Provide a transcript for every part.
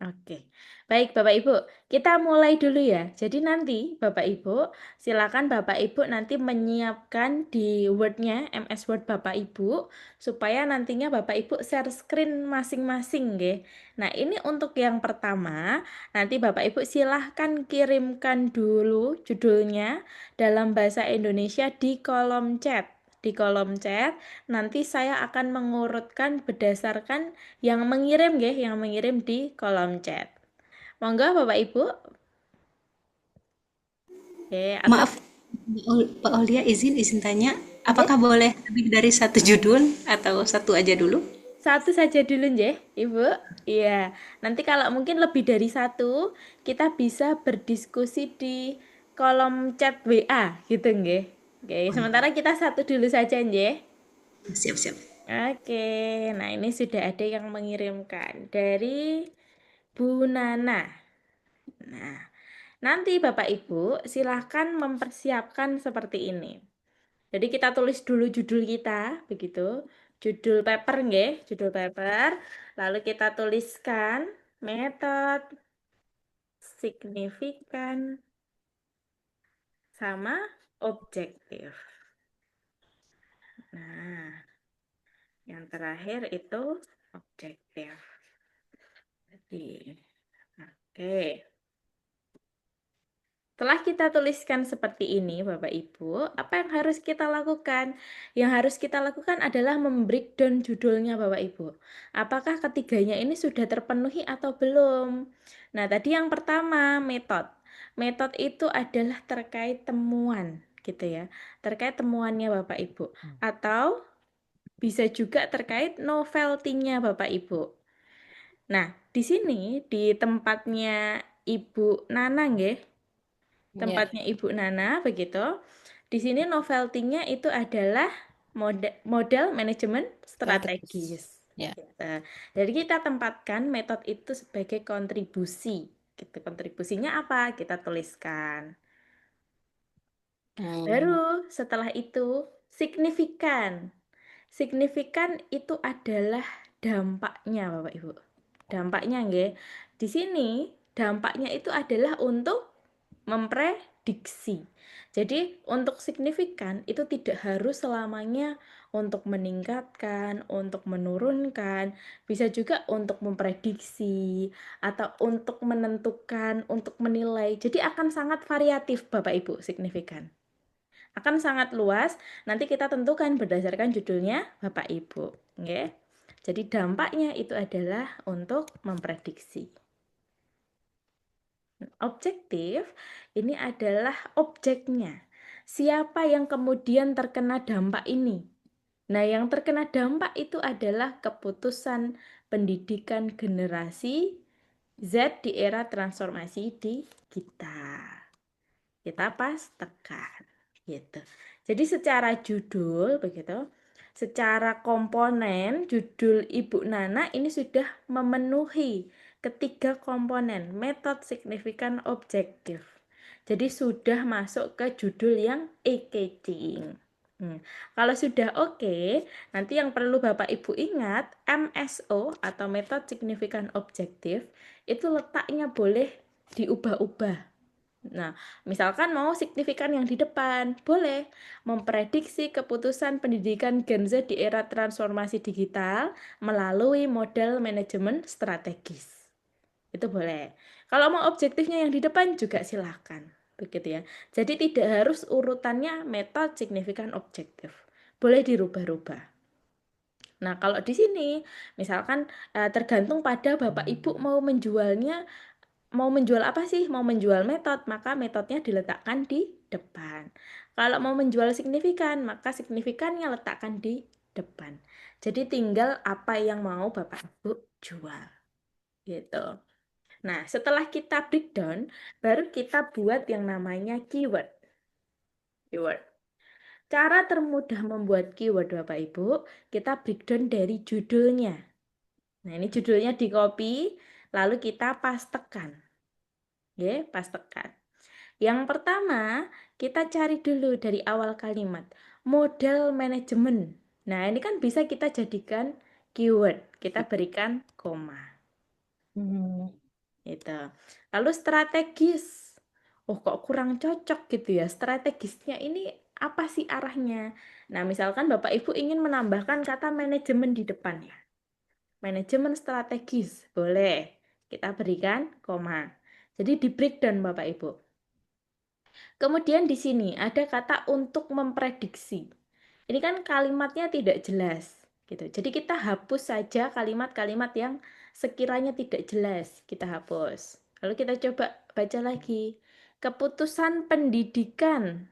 Oke, baik Bapak Ibu, kita mulai dulu ya. Jadi nanti Bapak Ibu, silakan Bapak Ibu nanti menyiapkan di Word-nya, MS Word Bapak Ibu, supaya nantinya Bapak Ibu share screen masing-masing, nggih. Nah, ini untuk yang pertama, nanti Bapak Ibu silahkan kirimkan dulu judulnya dalam bahasa Indonesia di kolom chat. Di kolom chat, nanti saya akan mengurutkan berdasarkan yang mengirim nggih, yang mengirim di kolom chat. Monggo Bapak Ibu. Oke, atau Maaf, Pak Aulia, izin tanya, nggih, apakah boleh lebih dari satu judul atau satu aja dulu? satu saja dulu nggih, Ibu. Iya, nanti kalau mungkin lebih dari satu, kita bisa berdiskusi di kolom chat WA gitu nggih. Oke, sementara kita satu dulu saja nggih. Siap-siap. Oke, nah ini sudah ada yang mengirimkan dari Bu Nana. Nah, nanti Bapak Ibu silahkan mempersiapkan seperti ini. Jadi kita tulis dulu judul kita, begitu. Judul paper nggih, judul paper. Lalu kita tuliskan metode signifikan sama objektif. Nah, yang terakhir itu objektif. Jadi, oke. Setelah kita tuliskan seperti ini, Bapak Ibu, apa yang harus kita lakukan? Yang harus kita lakukan adalah membreakdown judulnya, Bapak Ibu. Apakah ketiganya ini sudah terpenuhi atau belum? Nah, tadi yang pertama, metode. Metode itu adalah terkait temuan, gitu ya. Terkait temuannya Bapak Ibu. Atau bisa juga terkait novelty-nya Bapak Ibu. Nah, di sini di tempatnya Ibu Nana, nggih, Ya. tempatnya Ibu Nana begitu. Di sini novelty-nya itu adalah model manajemen Strategis. strategis. Ya. Gitu. Jadi kita tempatkan metode itu sebagai kontribusi. Gitu. Kontribusinya apa? Kita tuliskan. Hmm. Baru setelah itu signifikan. Signifikan itu adalah dampaknya, Bapak Ibu. Dampaknya, nggih. Di sini dampaknya itu adalah untuk memprediksi. Jadi, untuk signifikan itu tidak harus selamanya untuk meningkatkan, untuk menurunkan, bisa juga untuk memprediksi atau untuk menentukan, untuk menilai. Jadi akan sangat variatif Bapak Ibu signifikan. Akan sangat luas, nanti kita tentukan berdasarkan judulnya Bapak Ibu. Oke. Jadi dampaknya itu adalah untuk memprediksi. Objektif ini adalah objeknya. Siapa yang kemudian terkena dampak ini? Nah, yang terkena dampak itu adalah keputusan pendidikan generasi Z di era transformasi di kita. Kita pas tekan gitu. Jadi secara judul begitu, secara komponen judul Ibu Nana ini sudah memenuhi ketiga komponen metode signifikan objektif. Jadi sudah masuk ke judul yang e-catching. Kalau sudah oke, nanti yang perlu Bapak Ibu ingat, MSO atau metode signifikan objektif itu letaknya boleh diubah-ubah. Nah, misalkan mau signifikan yang di depan, boleh memprediksi keputusan pendidikan Gen Z di era transformasi digital melalui model manajemen strategis. Itu boleh. Kalau mau objektifnya yang di depan juga silahkan. Begitu ya. Jadi tidak harus urutannya metode signifikan objektif. Boleh dirubah-rubah. Nah, kalau di sini misalkan tergantung pada Bapak Ibu mau menjual apa sih? Mau menjual metode, maka metodenya diletakkan di depan. Kalau mau menjual signifikan, maka signifikannya letakkan di depan. Jadi tinggal apa yang mau Bapak Ibu jual. Gitu. Nah, setelah kita breakdown, baru kita buat yang namanya keyword. Keyword. Cara termudah membuat keyword Bapak Ibu, kita breakdown dari judulnya. Nah, ini judulnya di copy, lalu kita pastekan. Ya, pastekan. Yang pertama, kita cari dulu dari awal kalimat, model manajemen. Nah, ini kan bisa kita jadikan keyword. Kita berikan koma. Hmm. Itu. Lalu strategis. Oh, kok kurang cocok gitu ya. Strategisnya ini apa sih arahnya? Nah, misalkan Bapak Ibu ingin menambahkan kata manajemen di depan ya. Manajemen strategis, boleh. Kita berikan koma. Jadi di breakdown Bapak Ibu. Kemudian di sini ada kata untuk memprediksi. Ini kan kalimatnya tidak jelas, gitu. Jadi kita hapus saja kalimat-kalimat yang sekiranya tidak jelas, kita hapus. Lalu kita coba baca lagi. Keputusan pendidikan.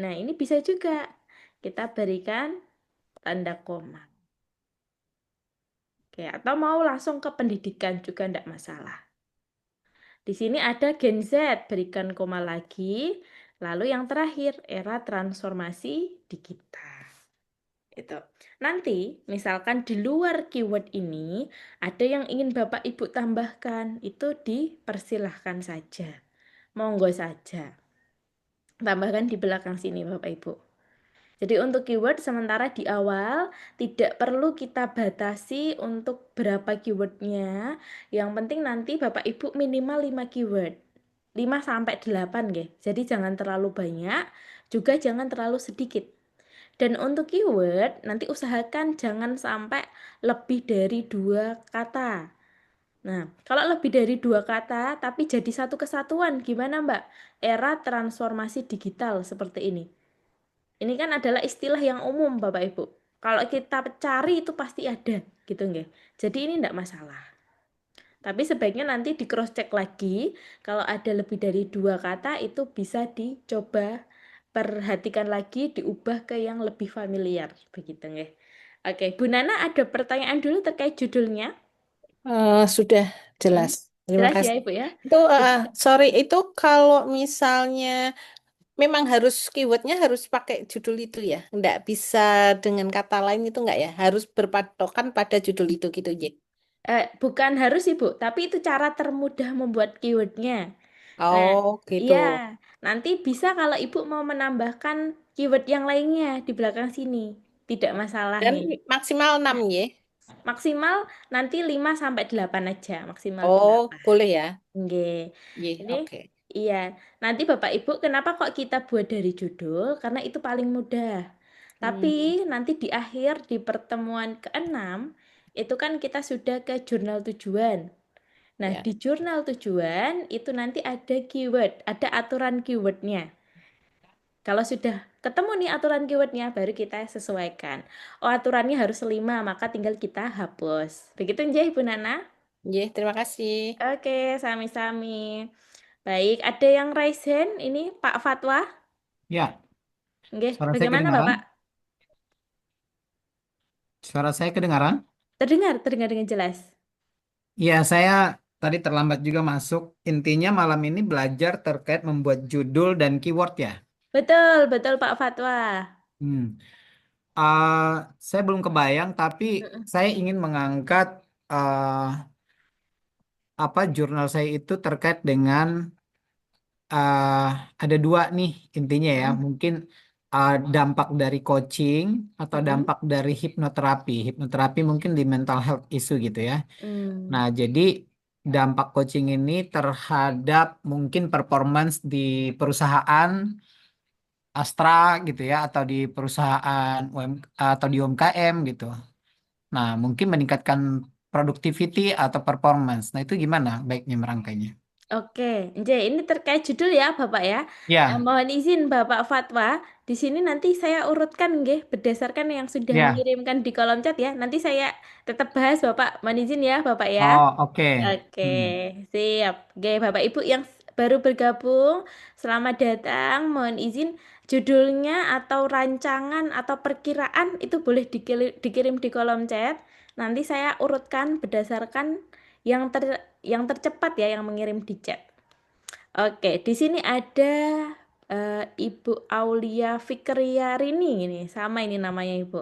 Nah, ini bisa juga kita berikan tanda koma. Oke, atau mau langsung ke pendidikan juga tidak masalah. Di sini ada Gen Z, berikan koma lagi. Lalu yang terakhir, era transformasi digital. Itu. Nanti, misalkan di luar keyword ini, ada yang ingin Bapak Ibu tambahkan, itu dipersilahkan saja. Monggo saja. Tambahkan di belakang sini Bapak Ibu. Jadi untuk keyword sementara di awal tidak perlu kita batasi untuk berapa keywordnya. Yang penting nanti Bapak Ibu minimal 5 keyword. 5 sampai 8 nggih. Jadi jangan terlalu banyak, juga jangan terlalu sedikit. Dan untuk keyword nanti usahakan jangan sampai lebih dari 2 kata. Nah, kalau lebih dari 2 kata tapi jadi satu kesatuan gimana Mbak? Era transformasi digital seperti ini. Ini kan adalah istilah yang umum Bapak Ibu. Kalau kita cari itu pasti ada gitu nggih. Jadi ini enggak masalah. Tapi sebaiknya nanti di cross check lagi kalau ada lebih dari 2 kata itu bisa dicoba perhatikan lagi diubah ke yang lebih familiar begitu nggih. Oke, Bu Nana ada pertanyaan dulu terkait judulnya? Sudah Hmm? jelas. Terima Jelas ya kasih. Ibu ya? Itu, Jadi sorry, itu kalau misalnya memang harus keywordnya harus pakai judul itu ya. Nggak bisa dengan kata lain itu nggak ya. Harus berpatokan pada judul itu gitu ya. bukan harus Ibu, tapi itu cara termudah membuat keywordnya. Nah, Oh, gitu. iya, nanti bisa kalau Ibu mau menambahkan keyword yang lainnya di belakang sini. Tidak masalah Dan nih. maksimal 6 ya. Maksimal nanti 5 sampai 8 aja, maksimal Oh, 8. boleh ya. Nggih. Iya, Ini oke. iya. Nanti Bapak Ibu kenapa kok kita buat dari judul? Karena itu paling mudah. Tapi Hmm, nanti di akhir di pertemuan keenam itu kan kita sudah ke jurnal tujuan. Nah, ya. di jurnal tujuan itu nanti ada keyword, ada aturan keywordnya. Kalau sudah ketemu nih aturan keywordnya, baru kita sesuaikan. Oh, aturannya harus 5, maka tinggal kita hapus. Begitu aja Ibu Nana? Iya, terima kasih. Oke, sami-sami. Baik, ada yang raise hand? Ini Pak Fatwa. Ya, Nggih, suara saya bagaimana kedengaran? Bapak? Suara saya kedengaran? Terdengar, terdengar dengan jelas. Ya, saya tadi terlambat juga masuk. Intinya malam ini belajar terkait membuat judul dan keyword ya. Betul, betul Pak Fatwa. Hmm. Ah, saya belum kebayang, tapi Mm-mm. saya ingin mengangkat apa jurnal saya itu terkait dengan ah, ada dua nih intinya ya. Mm-mm. Mungkin dampak dari coaching atau Mm-mm. dampak dari hipnoterapi. Hipnoterapi mungkin di mental health issue gitu ya. Hmm. Nah, jadi dampak coaching ini terhadap mungkin performance di perusahaan Astra gitu ya, atau di perusahaan atau di UMKM gitu. Nah, mungkin meningkatkan productivity atau performance. Nah, itu gimana baiknya merangkainya? Oke, Nje, ini terkait judul ya, Bapak ya. Ya, Mohon izin Bapak Fatwa, di sini nanti saya urutkan nggih berdasarkan yang sudah ya. mengirimkan di kolom chat ya. Nanti saya tetap bahas Bapak, mohon izin ya, Bapak ya. Oh, oke. Oke, Hmm, siap. Oke, Bapak Ibu yang baru bergabung, selamat datang. Mohon izin judulnya atau rancangan atau perkiraan itu boleh dikirim di kolom chat. Nanti saya urutkan berdasarkan yang tercepat ya yang mengirim di chat. Oke, di sini ada Ibu Aulia Fikriarini ini, sama ini namanya Ibu.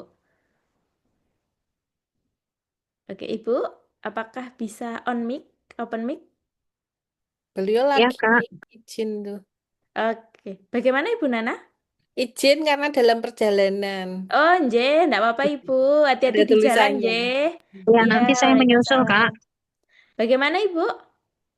Oke, Ibu, apakah bisa on mic, open mic? Beliau Ya, lagi Kak. izin tuh. Oke, bagaimana Ibu Nana? Izin karena dalam perjalanan. Oh, nje, enggak apa-apa Ibu. Hati-hati Ada di jalan, tulisannya. nje. Ya, Iya, nanti saya menyusul, Kak. Waalaikumsalam. Bagaimana Ibu?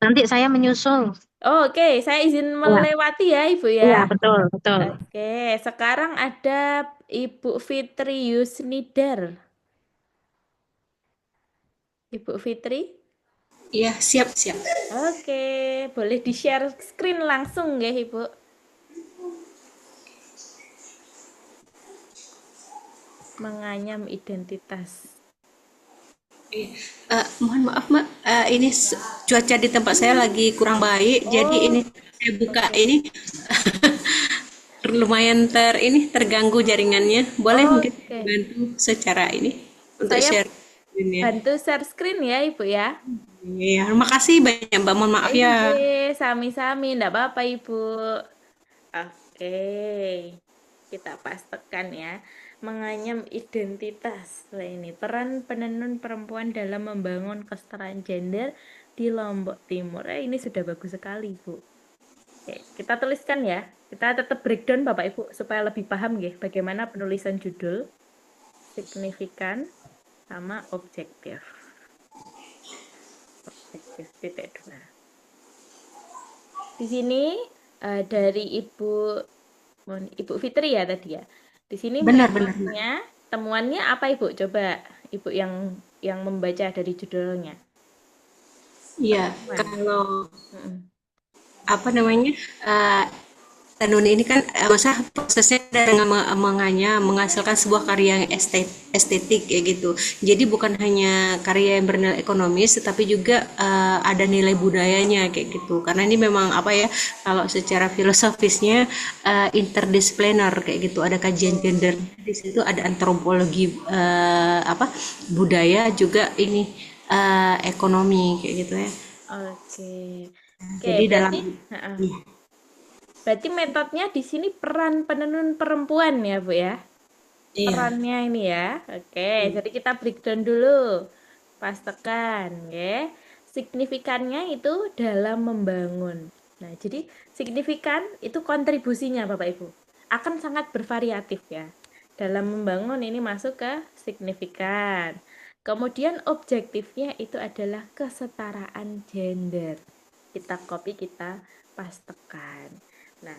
Nanti saya menyusul. Oke, saya izin Ya, melewati ya, Ibu iya ya. betul, betul. Oke, sekarang ada Ibu Fitri Yusnidar. Ibu Fitri? Iya, siap, siap. Oke, boleh di-share screen langsung ya, Ibu. Menganyam identitas. Mohon maaf, Mbak. Ini cuaca di tempat saya lagi kurang baik, jadi ini Oh, saya buka oke. ini lumayan terganggu jaringannya. Boleh mungkin Oke. bantu secara ini untuk Saya share screen-nya. bantu share screen ya, Ibu ya. Iya, terima kasih banyak, Mbak. Mohon maaf ya. Iya, sami-sami, enggak apa-apa, Ibu. Oke. Kita pastikan ya. Menganyam identitas. Nah, ini peran penenun perempuan dalam membangun kesetaraan gender di Lombok Timur. Ini sudah bagus sekali, Bu. Oke, kita tuliskan ya. Kita tetap breakdown Bapak Ibu supaya lebih paham ya bagaimana penulisan judul, signifikan, sama objektif. Objektif titik dua. Di sini dari Ibu Fitri ya tadi ya. Di sini Benar, benar, Mbak. temuannya apa Ibu? Coba Ibu yang membaca dari judulnya. Iya, Temuan. kalau Mm-mm. apa namanya tenun ini kan masa prosesnya dengan menghasilkan sebuah karya yang estetik kayak gitu. Jadi bukan hanya karya yang bernilai ekonomis, tetapi juga ada nilai budayanya kayak gitu. Karena ini memang apa ya, kalau secara filosofisnya interdisipliner kayak gitu. Ada kajian gender di situ, ada antropologi apa budaya juga ini ekonomi kayak gitu ya. Oke. Oke, Jadi dalam berarti metodenya di sini peran penenun perempuan ya, Bu ya. iya. Perannya ini ya. Oke, jadi kita breakdown dulu. Pastikan ya. Signifikannya itu dalam membangun. Nah, jadi signifikan itu kontribusinya Bapak Ibu. Akan sangat bervariatif ya. Dalam membangun ini masuk ke signifikan. Kemudian objektifnya itu adalah kesetaraan gender. Kita copy, kita pastekan. Nah,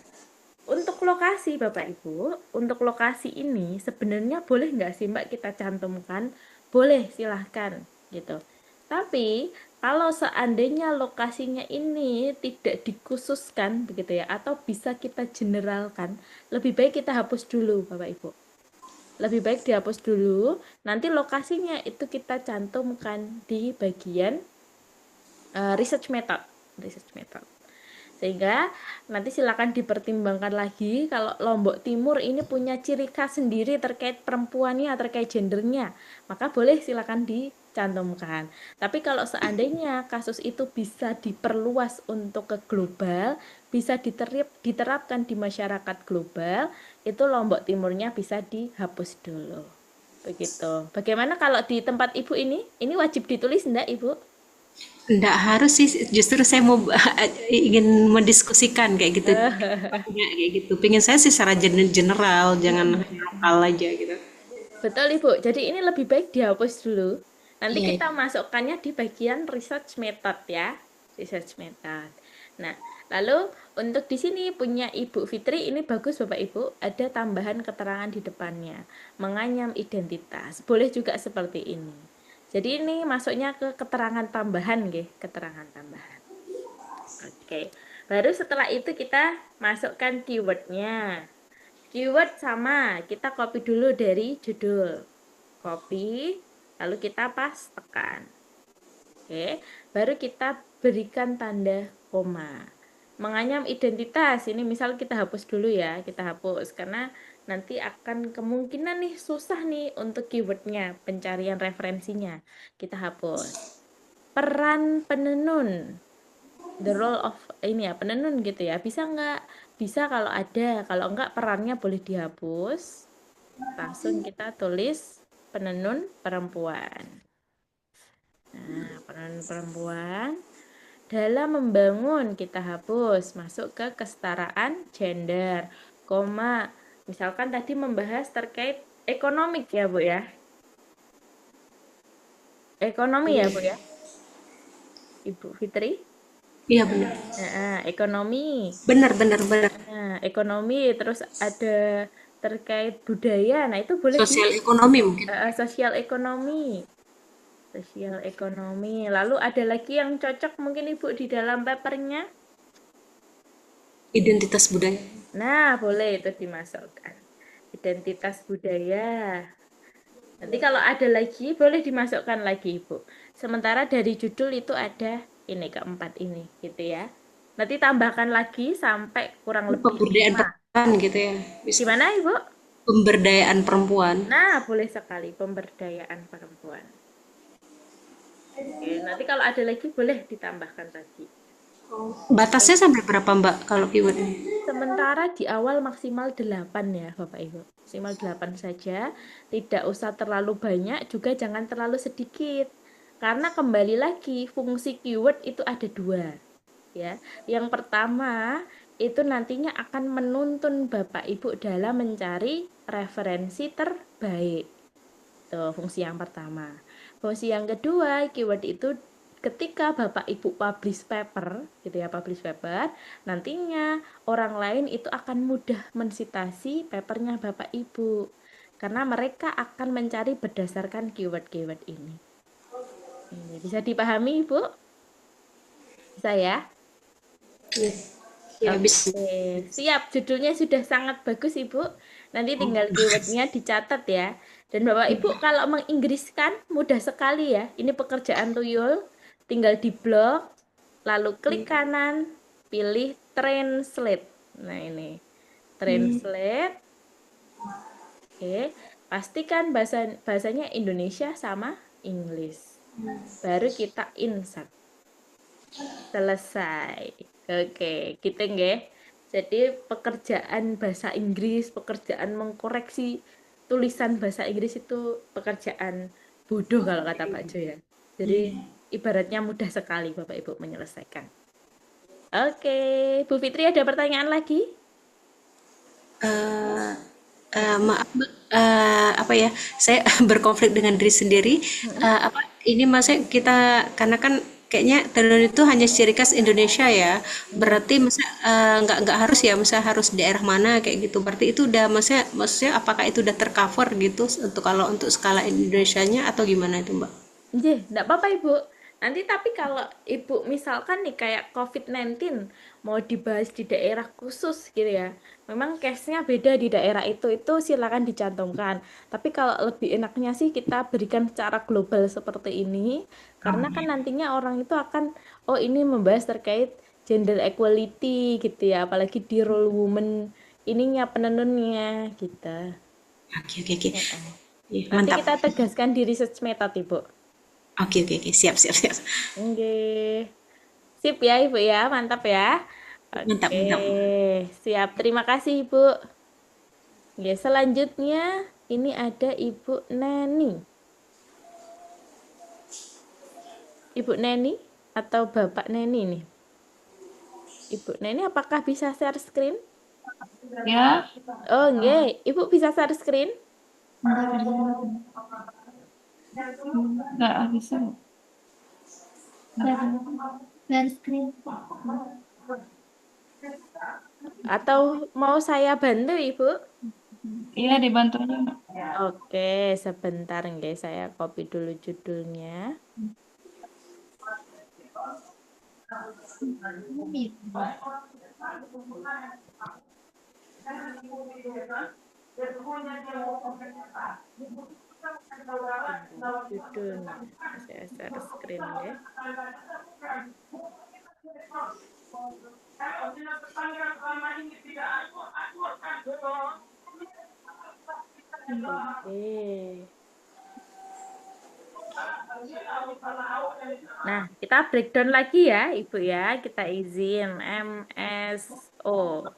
untuk lokasi Bapak Ibu, untuk lokasi ini sebenarnya boleh nggak sih Mbak kita cantumkan? Boleh, silahkan gitu. Tapi kalau seandainya lokasinya ini tidak dikhususkan begitu ya, atau bisa kita generalkan, lebih baik kita hapus dulu Bapak Ibu. Lebih baik dihapus dulu, nanti lokasinya itu kita cantumkan di bagian research method. Research method. Sehingga nanti silakan dipertimbangkan lagi kalau Lombok Timur ini punya ciri khas sendiri terkait perempuannya, terkait gendernya, maka boleh silakan dicantumkan. Tapi kalau seandainya kasus itu bisa diperluas untuk ke global, bisa diterapkan di masyarakat global, itu Lombok Timurnya bisa dihapus dulu. Begitu. Bagaimana kalau di tempat Ibu ini? Ini wajib ditulis enggak, Ibu? Enggak harus sih, justru saya mau ingin mendiskusikan kayak gitu. Topiknya kayak gitu. Pengen saya sih secara general, jangan hanya lokal aja gitu. Betul Ibu, jadi ini lebih baik dihapus dulu. Nanti Iya, kita masukkannya di bagian research method ya. Research method. Nah, lalu untuk di sini punya Ibu Fitri ini bagus Bapak Ibu, ada tambahan keterangan di depannya. Menganyam identitas. Boleh juga seperti ini. Jadi ini masuknya ke keterangan tambahan nggih, keterangan tambahan. Oke. Baru setelah itu kita masukkan keywordnya. Keyword sama, kita copy dulu dari judul. Copy, lalu kita pastekan. Oke, baru kita berikan tanda koma. Menganyam identitas, ini misal kita hapus dulu ya, kita hapus karena nanti akan kemungkinan nih susah nih untuk keywordnya, pencarian referensinya. Kita hapus. Peran penenun, the role of ini ya penenun gitu ya, bisa nggak? Bisa kalau ada, kalau enggak perannya boleh dihapus. Langsung kita tulis penenun perempuan. Nah, penenun perempuan dalam membangun kita hapus, masuk ke kesetaraan gender, koma. Misalkan tadi membahas terkait ekonomik ya, Bu ya. Ekonomi ya, Bu ya. Ibu Fitri. Iya benar. Ekonomi. Benar benar benar. Nah, ekonomi terus ada terkait budaya. Nah, itu boleh di Sosial ekonomi mungkin. sosial ekonomi. Sosial ekonomi. Lalu ada lagi yang cocok mungkin Ibu di dalam papernya. Identitas budaya. Nah, boleh itu dimasukkan. Identitas budaya. Nanti kalau ada lagi, boleh dimasukkan lagi, Ibu. Sementara dari judul itu ada ini keempat ini, gitu ya. Nanti tambahkan lagi sampai kurang lebih Pemberdayaan 5. perempuan gitu ya. Bisa. Gimana, Ibu? Pemberdayaan perempuan. Nah, boleh sekali pemberdayaan perempuan. Oke, nanti kalau ada lagi boleh ditambahkan lagi. Batasnya sampai berapa Mbak kalau keyword ini? Sementara di awal maksimal 8 ya Bapak Ibu. Maksimal 8 saja. Tidak usah terlalu banyak, juga jangan terlalu sedikit. Karena kembali lagi fungsi keyword itu ada 2. Ya. Yang pertama itu nantinya akan menuntun Bapak Ibu dalam mencari referensi terbaik. Tuh, fungsi yang pertama. Fungsi yang kedua, keyword itu ketika Bapak Ibu publish paper, gitu ya, publish paper, nantinya orang lain itu akan mudah mensitasi papernya Bapak Ibu. Karena mereka akan mencari berdasarkan keyword-keyword ini. Ini bisa dipahami, Ibu? Bisa ya? Ya bisa. Oke, siap. Judulnya sudah sangat bagus, Ibu. Nanti tinggal keywordnya dicatat ya. Dan Bapak Ibu kalau menginggriskan mudah sekali ya. Ini pekerjaan tuyul. Tinggal di blok, lalu klik kanan, pilih translate. Nah ini, translate. Oke, pastikan bahasanya Indonesia sama English. Baru kita insert. Selesai. Oke, gitu nggih. Jadi pekerjaan bahasa Inggris, pekerjaan mengkoreksi tulisan bahasa Inggris itu pekerjaan bodoh kalau kata Pak Jo ya. Jadi ibaratnya mudah sekali Bapak Ibu menyelesaikan. Oke, Bu Fitri ada pertanyaan lagi? Eh, maaf Mbak, apa ya? Saya berkonflik dengan diri sendiri. Apa ini maksudnya kita karena kan kayaknya tenun itu hanya ciri khas Indonesia ya. Berarti masa nggak harus ya, masa harus daerah mana kayak gitu. Berarti itu udah maksudnya apakah itu udah tercover gitu untuk kalau untuk skala Indonesianya atau gimana itu Mbak? Enggak apa-apa Ibu. Nanti tapi kalau Ibu misalkan nih kayak COVID-19 mau dibahas di daerah khusus gitu ya. Memang case-nya beda di daerah itu silakan dicantumkan. Tapi kalau lebih enaknya sih kita berikan secara global seperti ini. Karena kan nantinya orang itu akan, oh ini membahas terkait gender equality gitu ya. Apalagi di role woman ininya penenunnya gitu. Oke oke oke. Heeh. Iya, Nanti mantap. kita tegaskan di research method Ibu. Oke oke oke siap siap siap. Oke. Sip ya Ibu ya, mantap ya. Mantap Oke, mantap. siap. Terima kasih Ibu. Ya, selanjutnya ini ada Ibu Neni. Ibu Neni atau Bapak Neni nih? Ibu Neni apakah bisa share screen? Ya, Oh, enggak. Ibu bisa share screen? nggak bisa. Share screen. Atau mau saya bantu Ibu? Iya, dibantu aja, Mbak. Oke, sebentar enggak. Saya copy dulu judulnya. Judulnya. Saya share screen ya. Oke. Nah, kita breakdown lagi ya, Ibu ya. Kita izin MSO.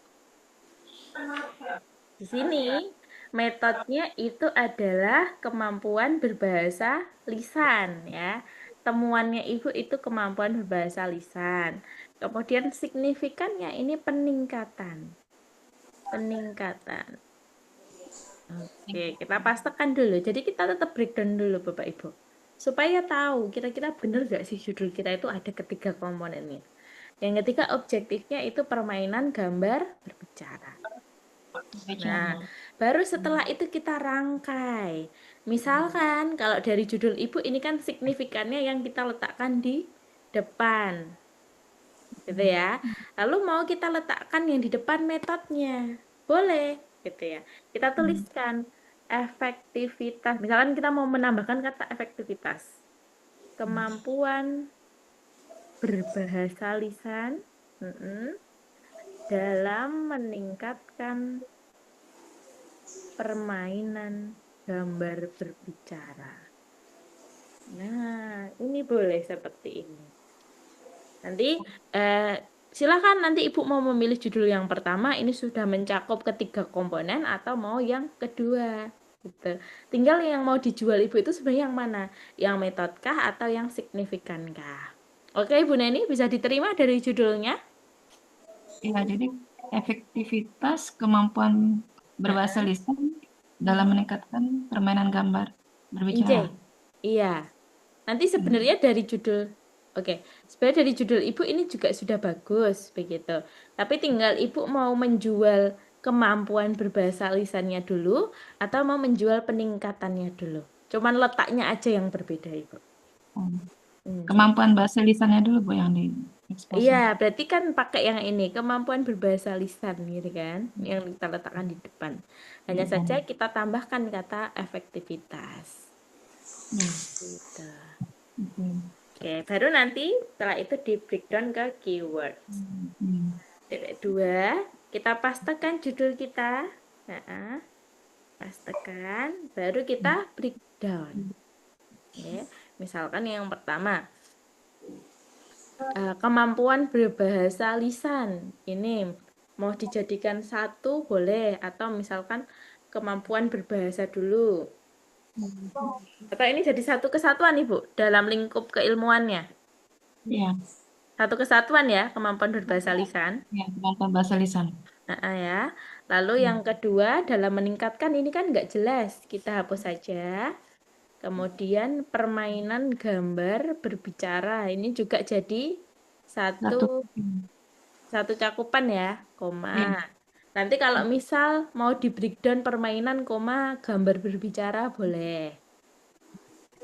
Di sini metodenya itu adalah kemampuan berbahasa lisan ya. Temuannya Ibu itu kemampuan berbahasa lisan. Kemudian signifikannya ini peningkatan. Peningkatan. Oke, kita pastikan dulu. Jadi kita tetap breakdown dulu Bapak Ibu. Supaya tahu kira-kira benar nggak sih judul kita itu ada ketiga komponennya. Yang ketiga objektifnya itu permainan gambar berbicara. Nah, baru setelah itu kita rangkai. Misalkan kalau dari judul ibu ini kan signifikannya yang kita letakkan di depan, gitu ya. Lalu mau kita letakkan yang di depan metodenya, boleh, gitu ya. Kita tuliskan efektivitas. Misalkan kita mau menambahkan kata efektivitas, kemampuan berbahasa lisan dalam meningkatkan permainan gambar berbicara. Nah, ini boleh seperti ini. Nanti silakan nanti Ibu mau memilih judul yang pertama, ini sudah mencakup ketiga komponen atau mau yang kedua. Gitu. Tinggal yang mau dijual Ibu itu sebenarnya yang mana? Yang metodkah atau yang signifikankah? Oke, Ibu Neni bisa diterima dari judulnya? Ya, jadi efektivitas kemampuan berbahasa lisan dalam meningkatkan permainan gambar berbicara. Iya. Nanti sebenarnya dari judul, sebenarnya dari judul Ibu ini juga sudah bagus begitu. Tapi tinggal Ibu mau menjual kemampuan berbahasa lisannya dulu atau mau menjual peningkatannya dulu. Cuman letaknya aja yang berbeda Ibu. Kemampuan bahasa lisannya dulu Bu yang diekspos. Iya, berarti kan pakai yang ini, kemampuan berbahasa lisan gitu kan, yang kita letakkan di depan. Hanya saja kita tambahkan kata efektivitas. Gitu. Oke, baru nanti setelah itu di breakdown ke keyword. Titik 2, kita pastekan judul kita. Pastekan, baru kita breakdown. Oke, misalkan yang pertama, kemampuan berbahasa lisan. Ini mau dijadikan satu boleh, atau misalkan kemampuan berbahasa dulu. Atau ini jadi satu kesatuan Ibu dalam lingkup keilmuannya. Iya. Satu kesatuan ya, kemampuan berbahasa lisan. Ya, kemampuan bahasa lisan. Ya. Lalu yang kedua dalam meningkatkan ini kan nggak jelas, kita hapus saja. Kemudian permainan gambar berbicara ini juga jadi satu cakupan ya, koma. Ya. Nanti kalau misal mau di breakdown permainan koma gambar berbicara boleh.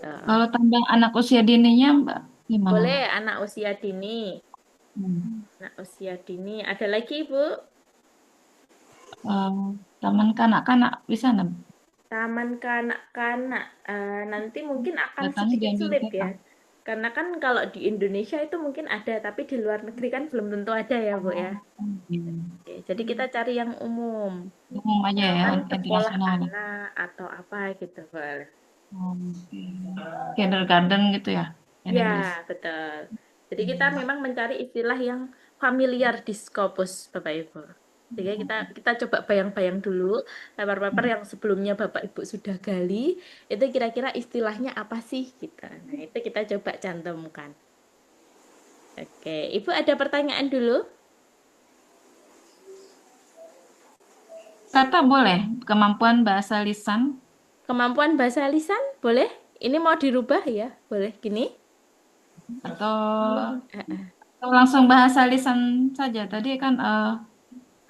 Kalau tambah anak usia dininya Mbak, gimana? Boleh anak usia dini. Anak usia dini. Ada lagi Ibu? Taman kanak-kanak bisa enggak? Taman kanak-kanak. Nanti mungkin akan Datanya sedikit diambil sulit TK. ya. Karena kan kalau di Indonesia itu mungkin ada, tapi di luar negeri kan belum tentu ada ya Bu ya. Oke, jadi kita cari yang umum. Umum aja ya, Kan sekolah internasional. anak atau apa gitu boleh. Kindergarten gitu ya? Ya, betul. Jadi kita memang mencari istilah yang familiar di Scopus, Bapak Ibu. Jadi kita coba bayang-bayang dulu paper-paper yang sebelumnya Bapak Ibu sudah gali, itu kira-kira istilahnya apa sih gitu. Nah, itu kita coba cantumkan. Oke, Ibu ada pertanyaan dulu? Kata boleh, kemampuan bahasa lisan. Kemampuan bahasa lisan boleh? Ini mau dirubah ya? Boleh gini? Atau langsung bahasa lisan saja. Tadi kan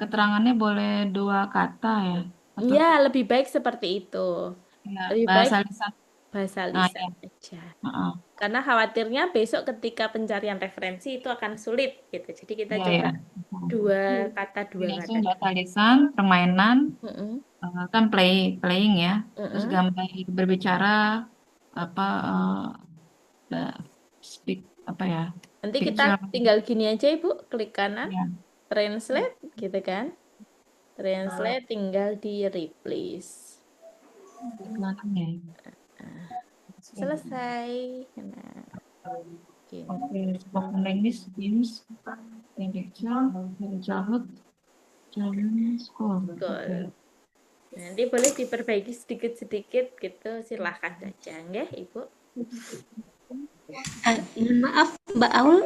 keterangannya boleh 2 kata ya? Atau Ya, lebih baik seperti itu. ya, Lebih baik bahasa lisan. bahasa Nah, lisan ya. aja. Karena Khawatirnya besok ketika pencarian referensi itu akan sulit gitu. Jadi kita ya, coba ya. dua kata. Langsung bahasa lisan, permainan, kan playing ya. Terus gambar berbicara, apa speak apa ya? Nanti Picture. kita tinggal gini aja Ibu, klik kanan, Ya. translate gitu kan. Translate tinggal di replace. Selesai. Nah, gini. Oke, spoken language use in picture, childhood, children's school. Cool. Nanti boleh diperbaiki sedikit-sedikit gitu, silahkan saja, nggih Ibu. Mohon maaf Mbak Aul,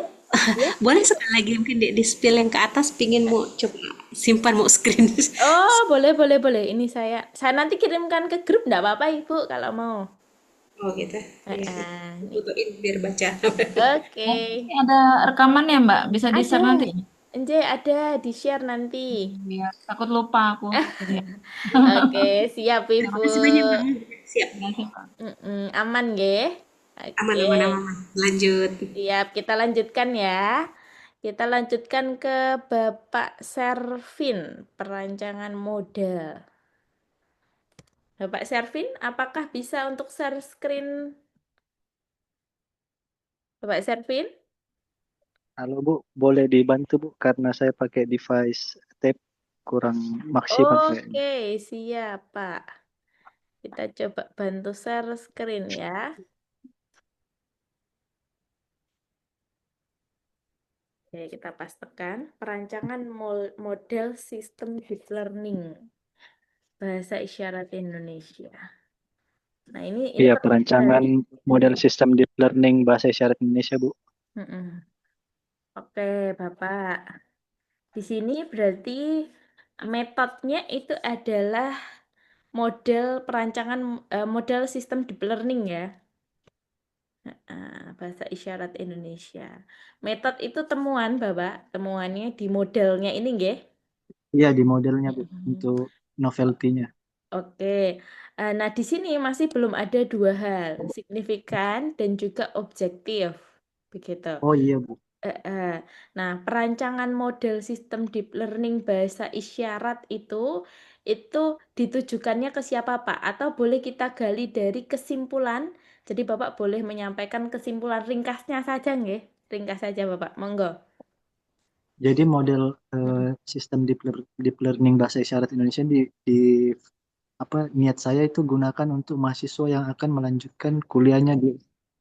boleh sekali lagi mungkin di spill yang ke atas, pingin mau coba simpan mau screen. Oh, boleh. Ini saya nanti kirimkan ke grup, enggak apa-apa Ibu kalau mau. Oh gitu. Iya. Nih. Fotoin biar baca. Oke. Oh, ini ada rekaman ya, Mbak? Bisa Ada. di-share nanti? Anjay, ada di-share nanti. Iya, takut lupa aku. Jadi, Oke, siap Ibu. Makasih banyak Mbak. Siap. terima kasih, Pak. Aman nggih? Aman, Oke, aman, aman. Lanjut. siap. Kita lanjutkan ya. Kita lanjutkan ke Bapak Servin, perancangan model. Bapak Servin, apakah bisa untuk share screen? Bapak Servin? Halo Bu, boleh dibantu Bu karena saya pakai device tape kurang maksimal kayaknya. Oke, siap Pak. Kita coba bantu share screen ya. Oke, kita pastikan perancangan model sistem deep learning bahasa isyarat Indonesia. Nah, ini Iya, perlu perancangan digali. model sistem deep learning bahasa isyarat Indonesia Bu. Mm-mm. Oke, Bapak. Di sini berarti metodenya itu adalah model sistem deep learning ya. Bahasa isyarat Indonesia. Metode itu temuan, Bapak. Temuannya di modelnya ini, nggih. Iya, di modelnya Bu Mm-mm. untuk novelty-nya. Oke. Nah, di sini masih belum ada dua hal, signifikan dan juga objektif. Begitu. Oh iya Bu. Nah, perancangan model sistem deep learning bahasa isyarat itu ditujukannya ke siapa, Pak? Atau boleh kita gali dari kesimpulan? Jadi Bapak boleh menyampaikan kesimpulan ringkasnya saja, nggih? Ringkas saja, Bapak. Monggo. Jadi model Mm-mm. sistem deep learning bahasa isyarat Indonesia di niat saya itu gunakan untuk mahasiswa yang akan melanjutkan kuliahnya di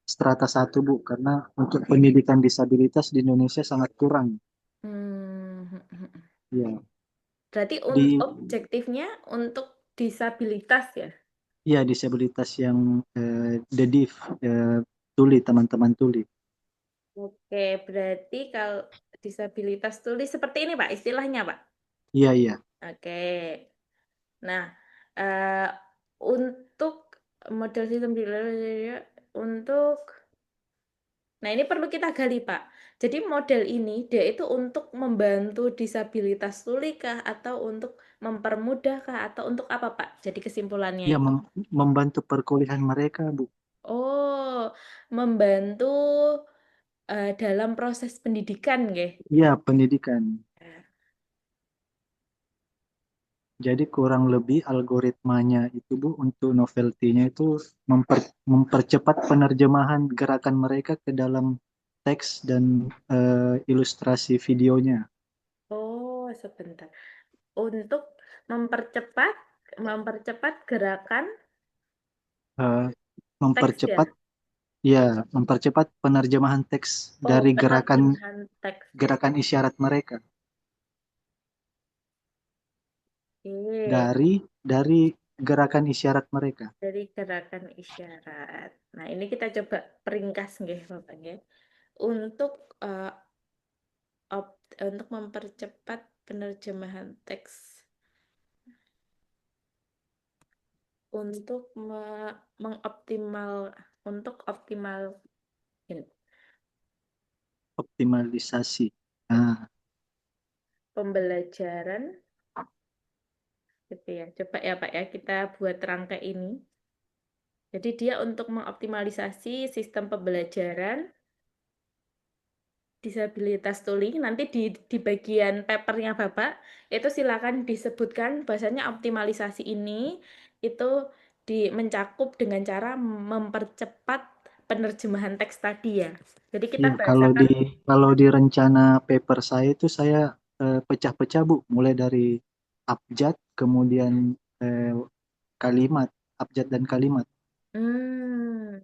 strata 1 Bu karena untuk pendidikan disabilitas di Indonesia sangat kurang. Hmm. Iya. Berarti Di objektifnya untuk disabilitas ya? Ya, disabilitas yang the diff, tuli, teman-teman tuli. Oke, berarti kalau disabilitas tulis seperti ini, Pak, istilahnya, Pak. Iya, iya. Oke. Nah, eh, untuk model sistem untuk nah ini perlu kita gali, Pak. Jadi model ini dia itu untuk membantu disabilitas tuli kah atau untuk mempermudah kah atau untuk apa, Pak? Jadi kesimpulannya Ya, itu. membantu perkuliahan mereka, Bu. Oh, membantu dalam proses pendidikan, nggih. Iya, pendidikan. Jadi kurang lebih algoritmanya itu, Bu, untuk novelty-nya itu mempercepat penerjemahan gerakan mereka ke dalam teks dan ilustrasi videonya. Oh, sebentar. Untuk mempercepat mempercepat gerakan Eh, teks ya. mempercepat, ya, mempercepat penerjemahan teks Oh, dari gerakan penerjemahan teks. gerakan isyarat mereka. Oke, Dari gerakan isyarat mereka. dari gerakan isyarat. Nah, ini kita coba peringkas nggih, Bapak nggih. Untuk eh, untuk mempercepat penerjemahan teks untuk mengoptimal untuk optimal ini, Optimalisasi. Nah, pembelajaran gitu ya. Coba ya, Pak ya, kita buat rangka ini. Jadi dia untuk mengoptimalisasi sistem pembelajaran disabilitas tuli. Nanti di bagian papernya Bapak, itu silakan disebutkan bahasanya optimalisasi ini itu mencakup dengan cara mempercepat penerjemahan teks tadi ya. Jadi kita ya, bahasakan, kalau di rencana paper saya itu saya pecah-pecah Bu, mulai dari abjad, kemudian eh, kalimat, abjad dan kalimat. hmm,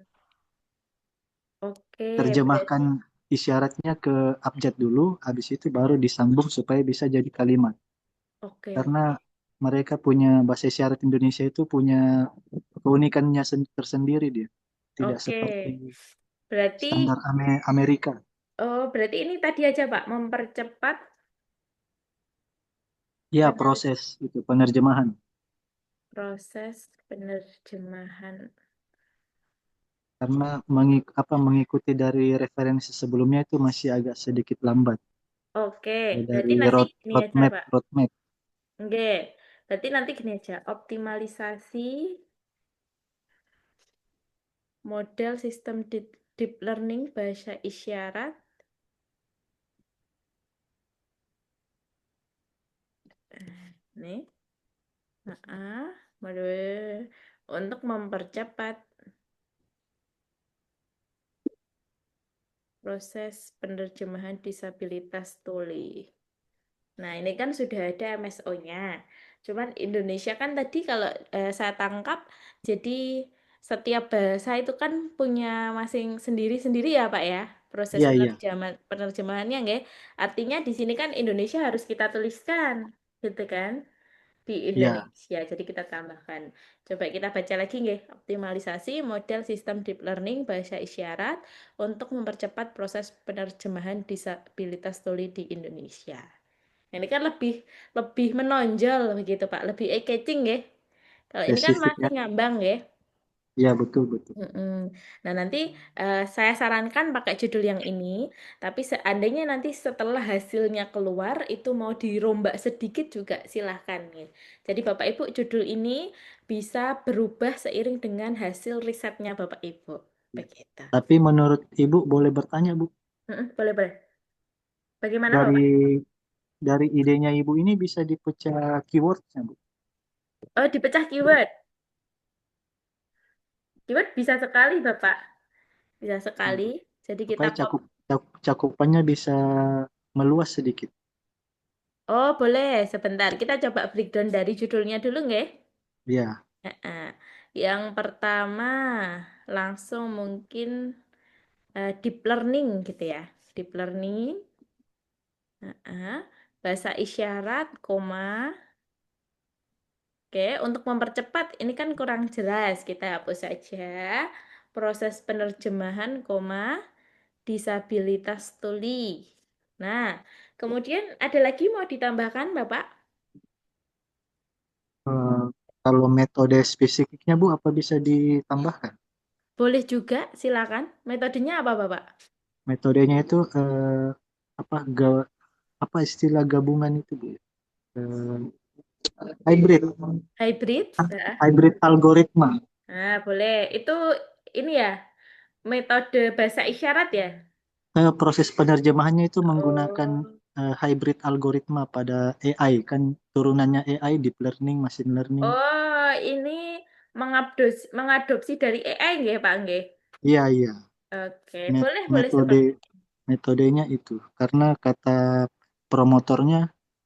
oke, berarti Terjemahkan isyaratnya ke abjad dulu, habis itu baru disambung supaya bisa jadi kalimat. oke, Karena mereka punya bahasa isyarat Indonesia itu punya keunikannya tersendiri dia. Tidak oke. seperti Berarti, standar Amerika. oh, berarti ini tadi aja Pak, mempercepat Ya, pener- proses itu penerjemahan. proses penerjemahan karena mengikuti dari referensi sebelumnya itu masih agak sedikit lambat. Oke, berarti Dari nanti gini aja, roadmap Pak. roadmap. Oke, berarti nanti gini aja, optimalisasi model sistem deep learning bahasa isyarat. Nih, model untuk mempercepat proses penerjemahan disabilitas tuli. Nah, ini kan sudah ada MSO-nya. Cuman Indonesia kan tadi kalau saya tangkap, jadi setiap bahasa itu kan punya masing sendiri-sendiri ya, Pak ya, proses Iya, iya, penerjemahannya nggih. Artinya di sini kan Indonesia harus kita tuliskan, gitu kan, di iya. Indonesia. Jadi kita tambahkan. Coba kita baca lagi nggih. Optimalisasi model sistem deep learning bahasa isyarat untuk mempercepat proses penerjemahan disabilitas tuli di Indonesia. Ini kan lebih lebih menonjol begitu Pak, lebih eye-catching ya. Kalau ini kan Spesifik masih ya. ngambang ya. Iya, betul, betul. Nah nanti saya sarankan pakai judul yang ini, tapi seandainya nanti setelah hasilnya keluar itu mau dirombak sedikit juga silahkan ya. Jadi Bapak Ibu judul ini bisa berubah seiring dengan hasil risetnya Bapak Ibu. Ya. Begitu. Tapi menurut Ibu boleh bertanya, Bu, Boleh boleh. Bagaimana dari Bapak? idenya Ibu ini bisa dipecah keywordnya, Bu. Oh dipecah keyword. Keyword bisa sekali Bapak. Bisa sekali. Jadi kita Supaya cakupannya bisa meluas sedikit. Oh, boleh. Sebentar. Kita coba breakdown dari judulnya dulu, nggih? Iya. Heeh. Yang pertama, langsung mungkin deep learning gitu ya. Deep learning. Heeh. Bahasa isyarat, koma. Oke, untuk mempercepat, ini kan kurang jelas. Kita hapus saja. Proses penerjemahan, koma. Disabilitas tuli. Nah, kemudian ada lagi mau ditambahkan, Bapak? Eh, Kalau metode spesifiknya, Bu, apa bisa ditambahkan? Boleh juga, silakan. Metodenya apa, Bapak? Metodenya itu apa apa istilah gabungan itu, Bu? Eh, hybrid. Hybrid? Ya. Hybrid algoritma. Nah, boleh. Itu ini ya, metode bahasa isyarat ya? Proses penerjemahannya itu menggunakan Oh. hybrid algoritma pada AI, kan turunannya AI, deep learning, machine learning. Oh, ini mengadopsi dari AI nggih, Pak nggih? Iya, iya. Oke, Met- boleh metode seperti. metodenya itu karena kata promotornya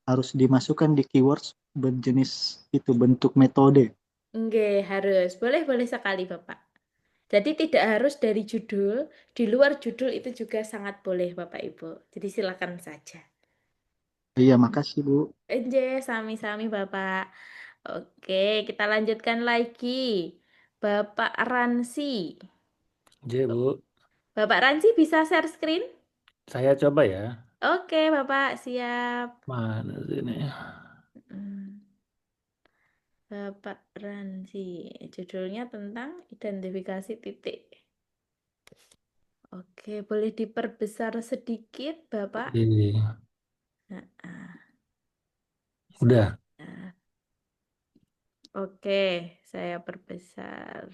harus dimasukkan di keywords berjenis itu bentuk metode. Nggih, harus. Boleh sekali, Bapak. Jadi tidak harus dari judul, di luar judul itu juga sangat boleh, Bapak Ibu. Jadi silakan saja. Iya, makasih, Bu. Sami-sami Bapak. Oke, kita lanjutkan lagi. Bapak Ransi. J, Bu. Bapak Ransi bisa share screen? Saya coba ya. Oke, Bapak siap. Mana sih ini? Hmm, Bapak Ransi. Judulnya tentang identifikasi titik. Oke, boleh diperbesar sedikit, Bapak? Iya. Nah, Udah. sebentar. Oke, saya perbesar.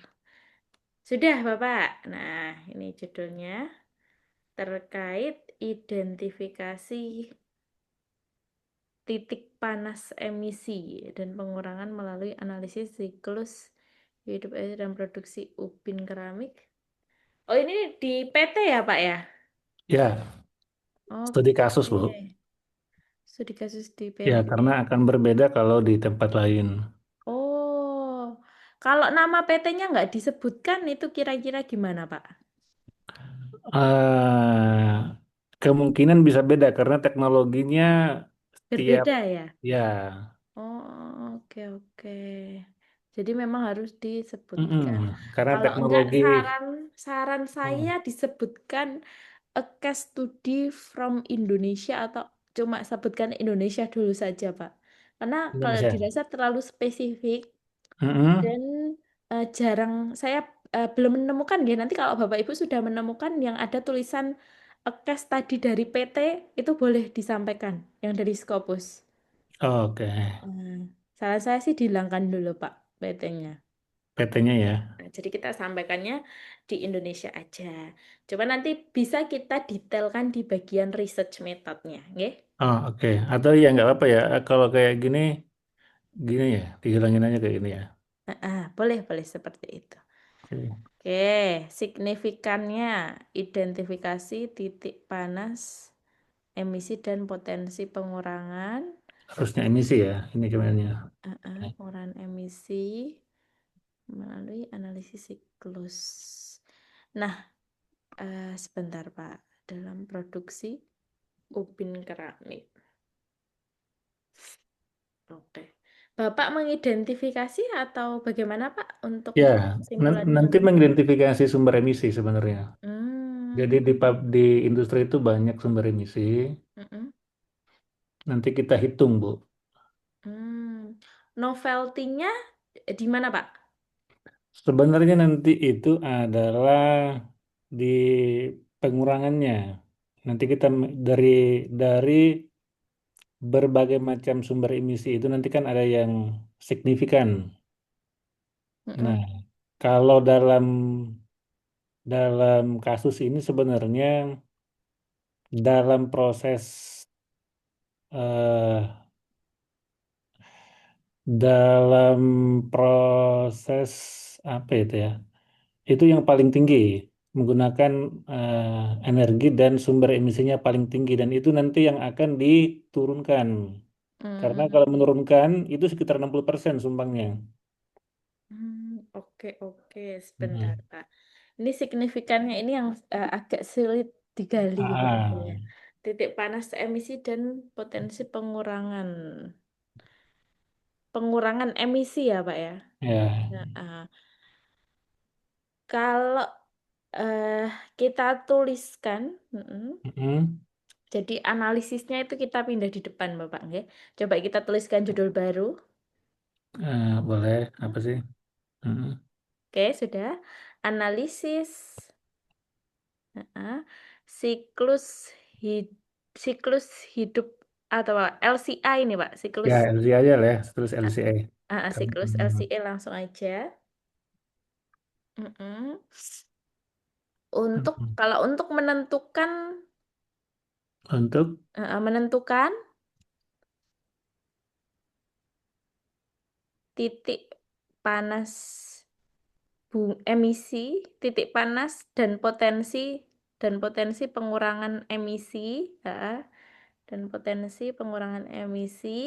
Sudah, Bapak. Nah, ini judulnya terkait identifikasi titik panas emisi dan pengurangan melalui analisis siklus hidup air dan produksi ubin keramik. Oh, ini di PT ya, Pak ya? Ya, studi kasus, Bu. Oke. Studi kasus di Ya, PT. karena akan berbeda kalau di tempat lain. Oh, kalau nama PT-nya nggak disebutkan itu kira-kira gimana, Pak? eh Kemungkinan bisa beda karena teknologinya setiap, Berbeda ya? ya, Oh, oke oke. Jadi memang harus mm-mm. disebutkan. Karena Kalau enggak teknologi, saran saya mm, disebutkan a case study from Indonesia atau cuma sebutkan Indonesia dulu saja, Pak. Karena kalau Indonesia. dirasa terlalu spesifik Mm-mm. dan jarang saya belum menemukan ya. Nanti kalau Bapak Ibu sudah menemukan yang ada tulisan case tadi dari PT itu boleh disampaikan yang dari Scopus. Oke, Saran saya sih dihilangkan dulu Pak PT-nya. PT-nya ya. Nah, jadi kita sampaikannya di Indonesia aja. Coba nanti bisa kita detailkan di bagian research methodnya, nggih? Oh, oke. Atau ya nggak apa-apa ya. Kalau kayak gini, gini ya, dihilangin aja kayak gini ya. Boleh, boleh seperti itu. Oke. Oke, signifikannya identifikasi titik panas, emisi dan potensi pengurangan, Harusnya emisi ya, ini kemudiannya. pengurangan emisi melalui analisis siklus. Nah, sebentar Pak, dalam produksi ubin keramik. Oke. Bapak mengidentifikasi atau bagaimana Pak untuk Ya, kesimpulannya? nanti mengidentifikasi sumber emisi sebenarnya. Jadi Hmm, di industri itu banyak sumber emisi. mm-mm. Nanti kita hitung, Bu. Hmm. Novelty-nya di mana Pak? Sebenarnya nanti itu adalah di pengurangannya. Nanti kita dari berbagai macam sumber emisi itu nanti kan ada yang signifikan. Mm-mm. Nah, kalau dalam kasus ini sebenarnya dalam eh, dalam proses apa itu ya? Itu yang paling tinggi menggunakan energi dan sumber emisinya paling tinggi dan itu nanti yang akan diturunkan. Karena Hmm. kalau menurunkan itu sekitar 60% sumbangnya. Oke, oke, sebentar, Mm-mm. Pak. Ini signifikannya ini yang agak sulit digali begitu ya. Ah, Titik panas emisi dan potensi pengurangan. Pengurangan emisi ya, Pak ya. ya. Nah, kalau eh, kita tuliskan, Mm-mm. jadi analisisnya itu kita pindah di depan, Bapak, nggih. Coba kita tuliskan judul baru. Boleh apa sih? Mm-mm. Oke, sudah. Analisis siklus hid- siklus hidup atau LCI ini Pak, siklus Ya LCA aja lah ya, terus LCA. siklus Mm. LCA langsung aja. Mm-mm. Untuk Mm-mm. kalau untuk menentukan Untuk menentukan titik panas emisi, titik panas dan potensi pengurangan emisi, dan potensi pengurangan emisi.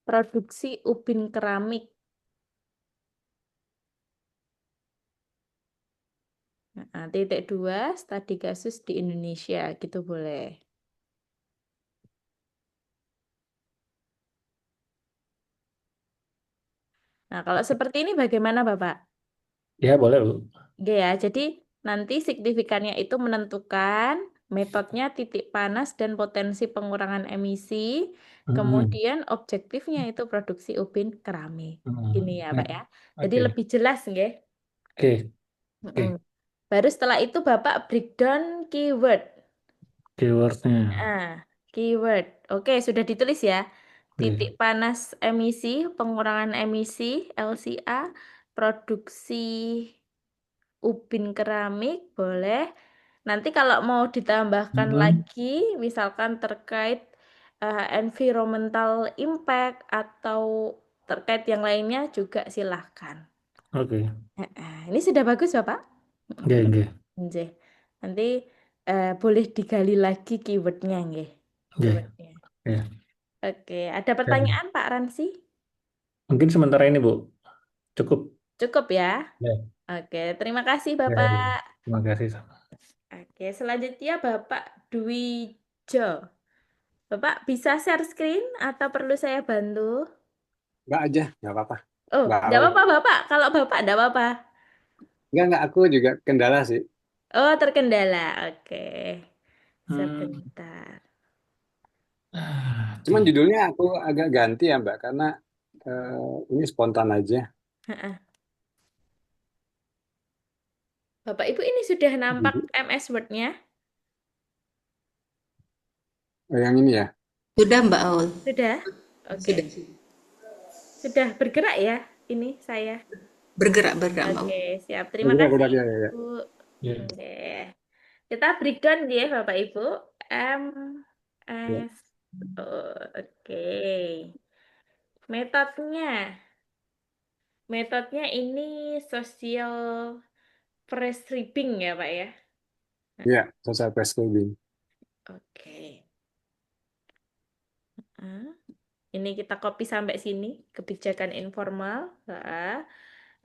Produksi ubin keramik. Titik dua, studi kasus di Indonesia, gitu boleh. Nah, kalau seperti ini bagaimana, Bapak? ya boleh Bu. Oke ya, jadi nanti signifikannya itu menentukan metodenya titik panas dan potensi pengurangan emisi, Mm-mm. kemudian objektifnya itu produksi ubin keramik. Ini Mm. ya, Pak Ya. ya. Jadi Oke, lebih jelas, nggih. oke, Mm-mm. oke. Baru setelah itu Bapak breakdown keyword. Keywordnya. Ah, keyword. Oke, sudah ditulis ya. Titik Oke. panas emisi, pengurangan emisi, LCA, produksi ubin keramik, boleh. Nanti kalau mau ditambahkan Mm-mm. lagi, misalkan terkait environmental impact atau terkait yang lainnya juga silahkan. Oke, Ini sudah bagus, Bapak? Mm-mm. oke, oke, Nggih. Nanti boleh digali lagi keywordnya, nggih. oke, Keywordnya. ya. Oke, ada Dan pertanyaan Pak Ransi? mungkin sementara ini Bu, cukup. Cukup ya? Ya, Oke, terima kasih ya, Bapak. ya. Terima kasih. Oke, selanjutnya Bapak Dwi Jo. Bapak bisa share screen atau perlu saya bantu? Enggak aja, nggak apa-apa. Oh, Mbak enggak Aul. apa-apa Bapak. Kalau Bapak enggak apa-apa. Enggak, aku juga kendala sih. Oh, terkendala. Oke. Hmm. Sebentar. Cuman Di, judulnya aku agak ganti ya, Mbak, karena ini spontan aja. Ha-ha. Bapak Ibu ini sudah nampak Jadi, MS Word-nya? yang ini ya. Sudah Mbak Aul. Sudah? Oke. Sudah. Sudah bergerak ya ini saya. Bergerak Mbak Aul. Oke, siap. Terima Udah, kasih, ya, ya, ya. Bu. Ya. Oke. Kita breakdown ya, Bapak Ibu. M, Ya. S, O. Oke. Metodenya. Metodenya ini social prescribing ya, Pak ya? Ya, social prescribing. Oke. Ah, ini kita copy sampai sini. Kebijakan informal.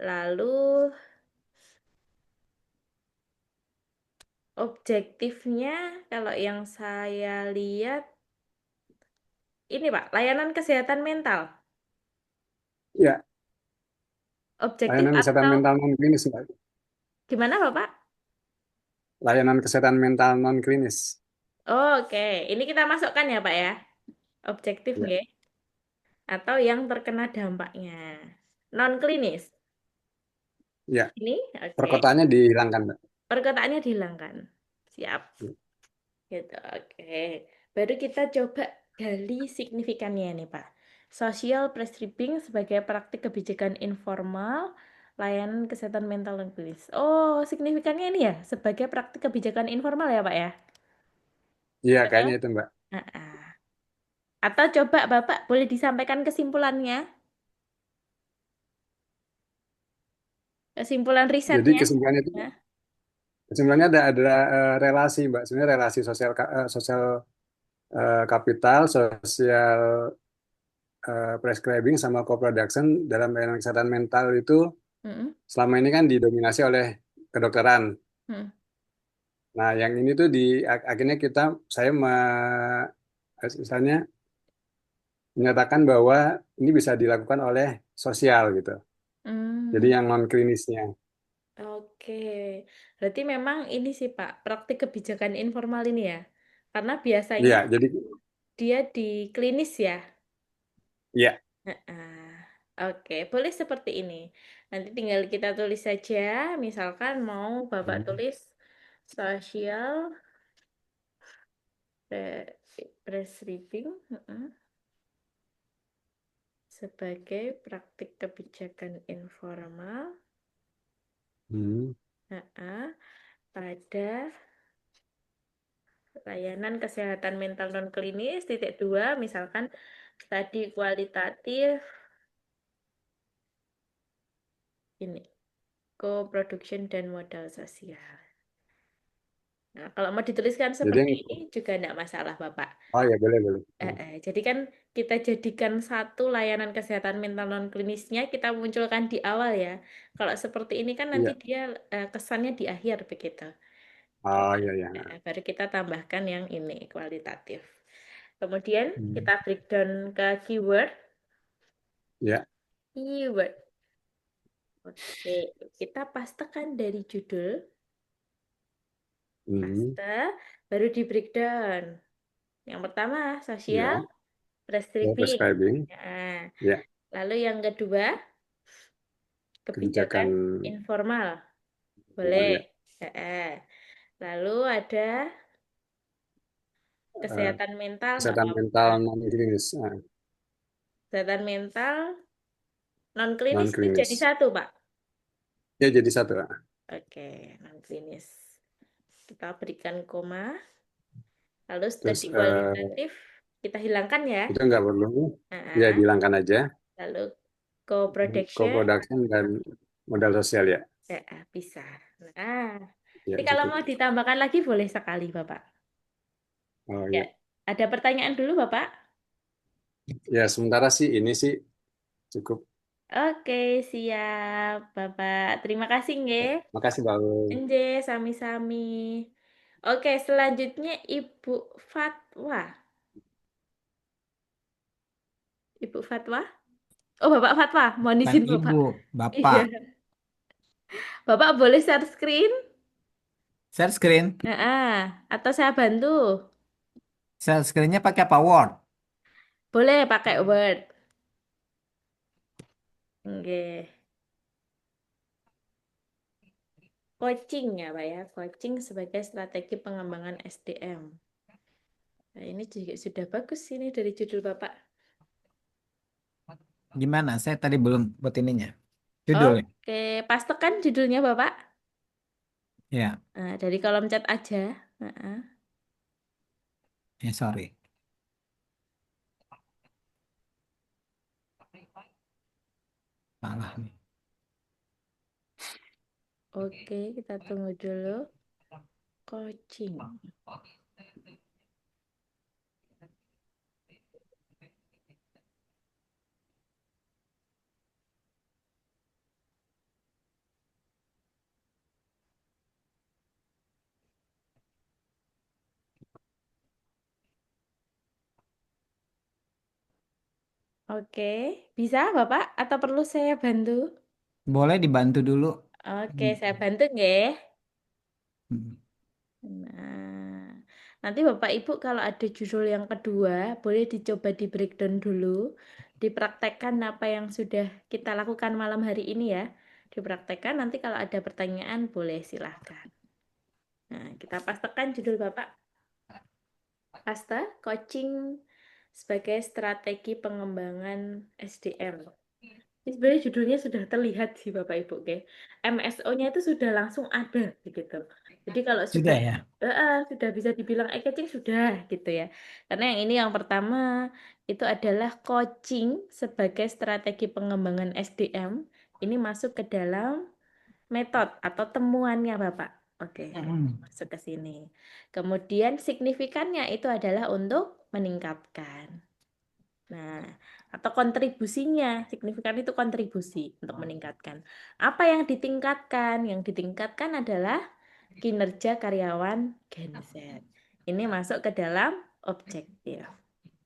Lalu objektifnya kalau yang saya lihat ini Pak, layanan kesehatan mental. Ya, Objektif layanan kesehatan atau mental non klinis, Mbak. gimana Bapak? Layanan kesehatan mental non klinis. Oke, ini kita masukkan ya Pak ya. Objektif Ya, nggih. Atau yang terkena dampaknya. Non klinis. ya. Ini oke. Perkotaannya dihilangkan, Mbak. Perkataannya dihilangkan. Siap. Ya. Gitu. Oke. Baru kita coba gali signifikannya nih Pak. Social prescribing sebagai praktik kebijakan informal layanan kesehatan mental dan klinis. Oh, signifikannya ini ya sebagai praktik kebijakan informal ya Pak ya? Iya, Betul? kayaknya itu, Mbak. Ah. Atau coba Bapak boleh disampaikan kesimpulannya? Kesimpulan Jadi risetnya? Nah. kesimpulannya ada relasi, Mbak. Sebenarnya relasi sosial sosial kapital, sosial prescribing sama co-production dalam layanan kesehatan mental itu Mm-mm. selama ini kan didominasi oleh kedokteran. Mm. Nah, yang ini tuh akhirnya saya misalnya menyatakan bahwa ini bisa dilakukan oleh sosial gitu. Jadi Hmm. yang non klinisnya. Oke, berarti memang ini sih Pak, praktik kebijakan informal ini ya. Karena biasanya Iya, jadi dia di klinis ya. iya. Heeh. Oke, boleh seperti ini. Nanti tinggal kita tulis saja, misalkan mau Bapak Hmm. tulis social prescribing sebagai praktik kebijakan informal Hmm. pada layanan kesehatan mental non klinis titik dua misalkan tadi kualitatif ini co-production dan modal sosial. Nah, kalau mau dituliskan Jadi seperti ini juga tidak masalah Bapak. oh ya boleh boleh. Jadi kan kita jadikan satu layanan kesehatan mental non klinisnya kita munculkan di awal ya. Kalau seperti ini kan nanti Iya. dia kesannya di akhir begitu. Oh iya ya. Baru kita tambahkan yang ini kualitatif. Kemudian Hmm. kita breakdown ke keyword. Ya. Keyword. Oke, kita pastekan dari judul, Hmm. paste, baru di breakdown. Yang pertama, social Ya. prescribing. Prescribing. Nah, Ya. lalu yang kedua, kebijakan Kebijakan informal. ya. Boleh. Lalu ada Eh, kesehatan mental, nggak kesehatan apa-apa. mental non klinis. Kesehatan mental non klinis Non itu jadi klinis. satu, Pak. Ya jadi satu. Oke, non klinis. Kita berikan koma. Lalu Terus studi kualitatif kita hilangkan ya. itu nggak perlu. Ya Nah, dihilangkan aja. lalu co-production Co-production dan modal sosial ya. bisa. Nah, Ya jadi kalau cukup. mau ditambahkan lagi boleh sekali, Bapak. Oh Ya, ya. ada pertanyaan dulu, Bapak? Ya sementara sih ini sih cukup. Oke, siap, Bapak. Terima kasih, nggih. Makasih Bang. Nje, sami-sami. Oke, selanjutnya Ibu Fatwa. Ibu Fatwa? Oh, Bapak Fatwa. Mohon Bukan izin, Bapak. ibu, Iya. bapak. Bapak boleh share screen? Share screen. Atau saya bantu? Share screennya pakai apa? Word. Boleh pakai Word. Nggih. Coaching ya, Pak ya. Coaching sebagai strategi pengembangan SDM. Nah, ini juga sudah bagus ini dari judul Bapak. Gimana? Saya tadi belum buat ininya. Judulnya. Oke, pastekan judulnya Bapak. Ya, Nah, dari kolom chat aja. Heeh. sorry. Salah nih. Oke, kita tunggu dulu. Coaching. Oke, bisa Bapak atau perlu saya bantu? Boleh dibantu dulu. Oke, saya bantu nggih. Hmm. Nah, nanti Bapak Ibu kalau ada judul yang kedua, boleh dicoba di breakdown dulu, dipraktekkan apa yang sudah kita lakukan malam hari ini ya. Dipraktekkan, nanti kalau ada pertanyaan boleh silahkan. Nah, kita pastekan judul Bapak. Paste, coaching sebagai strategi pengembangan SDM. Ini sebenarnya judulnya sudah terlihat sih Bapak Ibu, oke. MSO-nya itu sudah langsung ada begitu. Jadi kalau Sudah sudah ya. sudah bisa dibilang eye-catching sudah gitu ya. Karena yang ini yang pertama itu adalah coaching sebagai strategi pengembangan SDM. Ini masuk ke dalam metode atau temuannya Bapak. Oke, Mm-mm. masuk ke sini. Kemudian signifikannya itu adalah untuk meningkatkan. Nah, atau kontribusinya, signifikan itu kontribusi untuk meningkatkan. Apa yang ditingkatkan? Yang ditingkatkan adalah kinerja karyawan Gen Z. Ini masuk ke dalam objektif.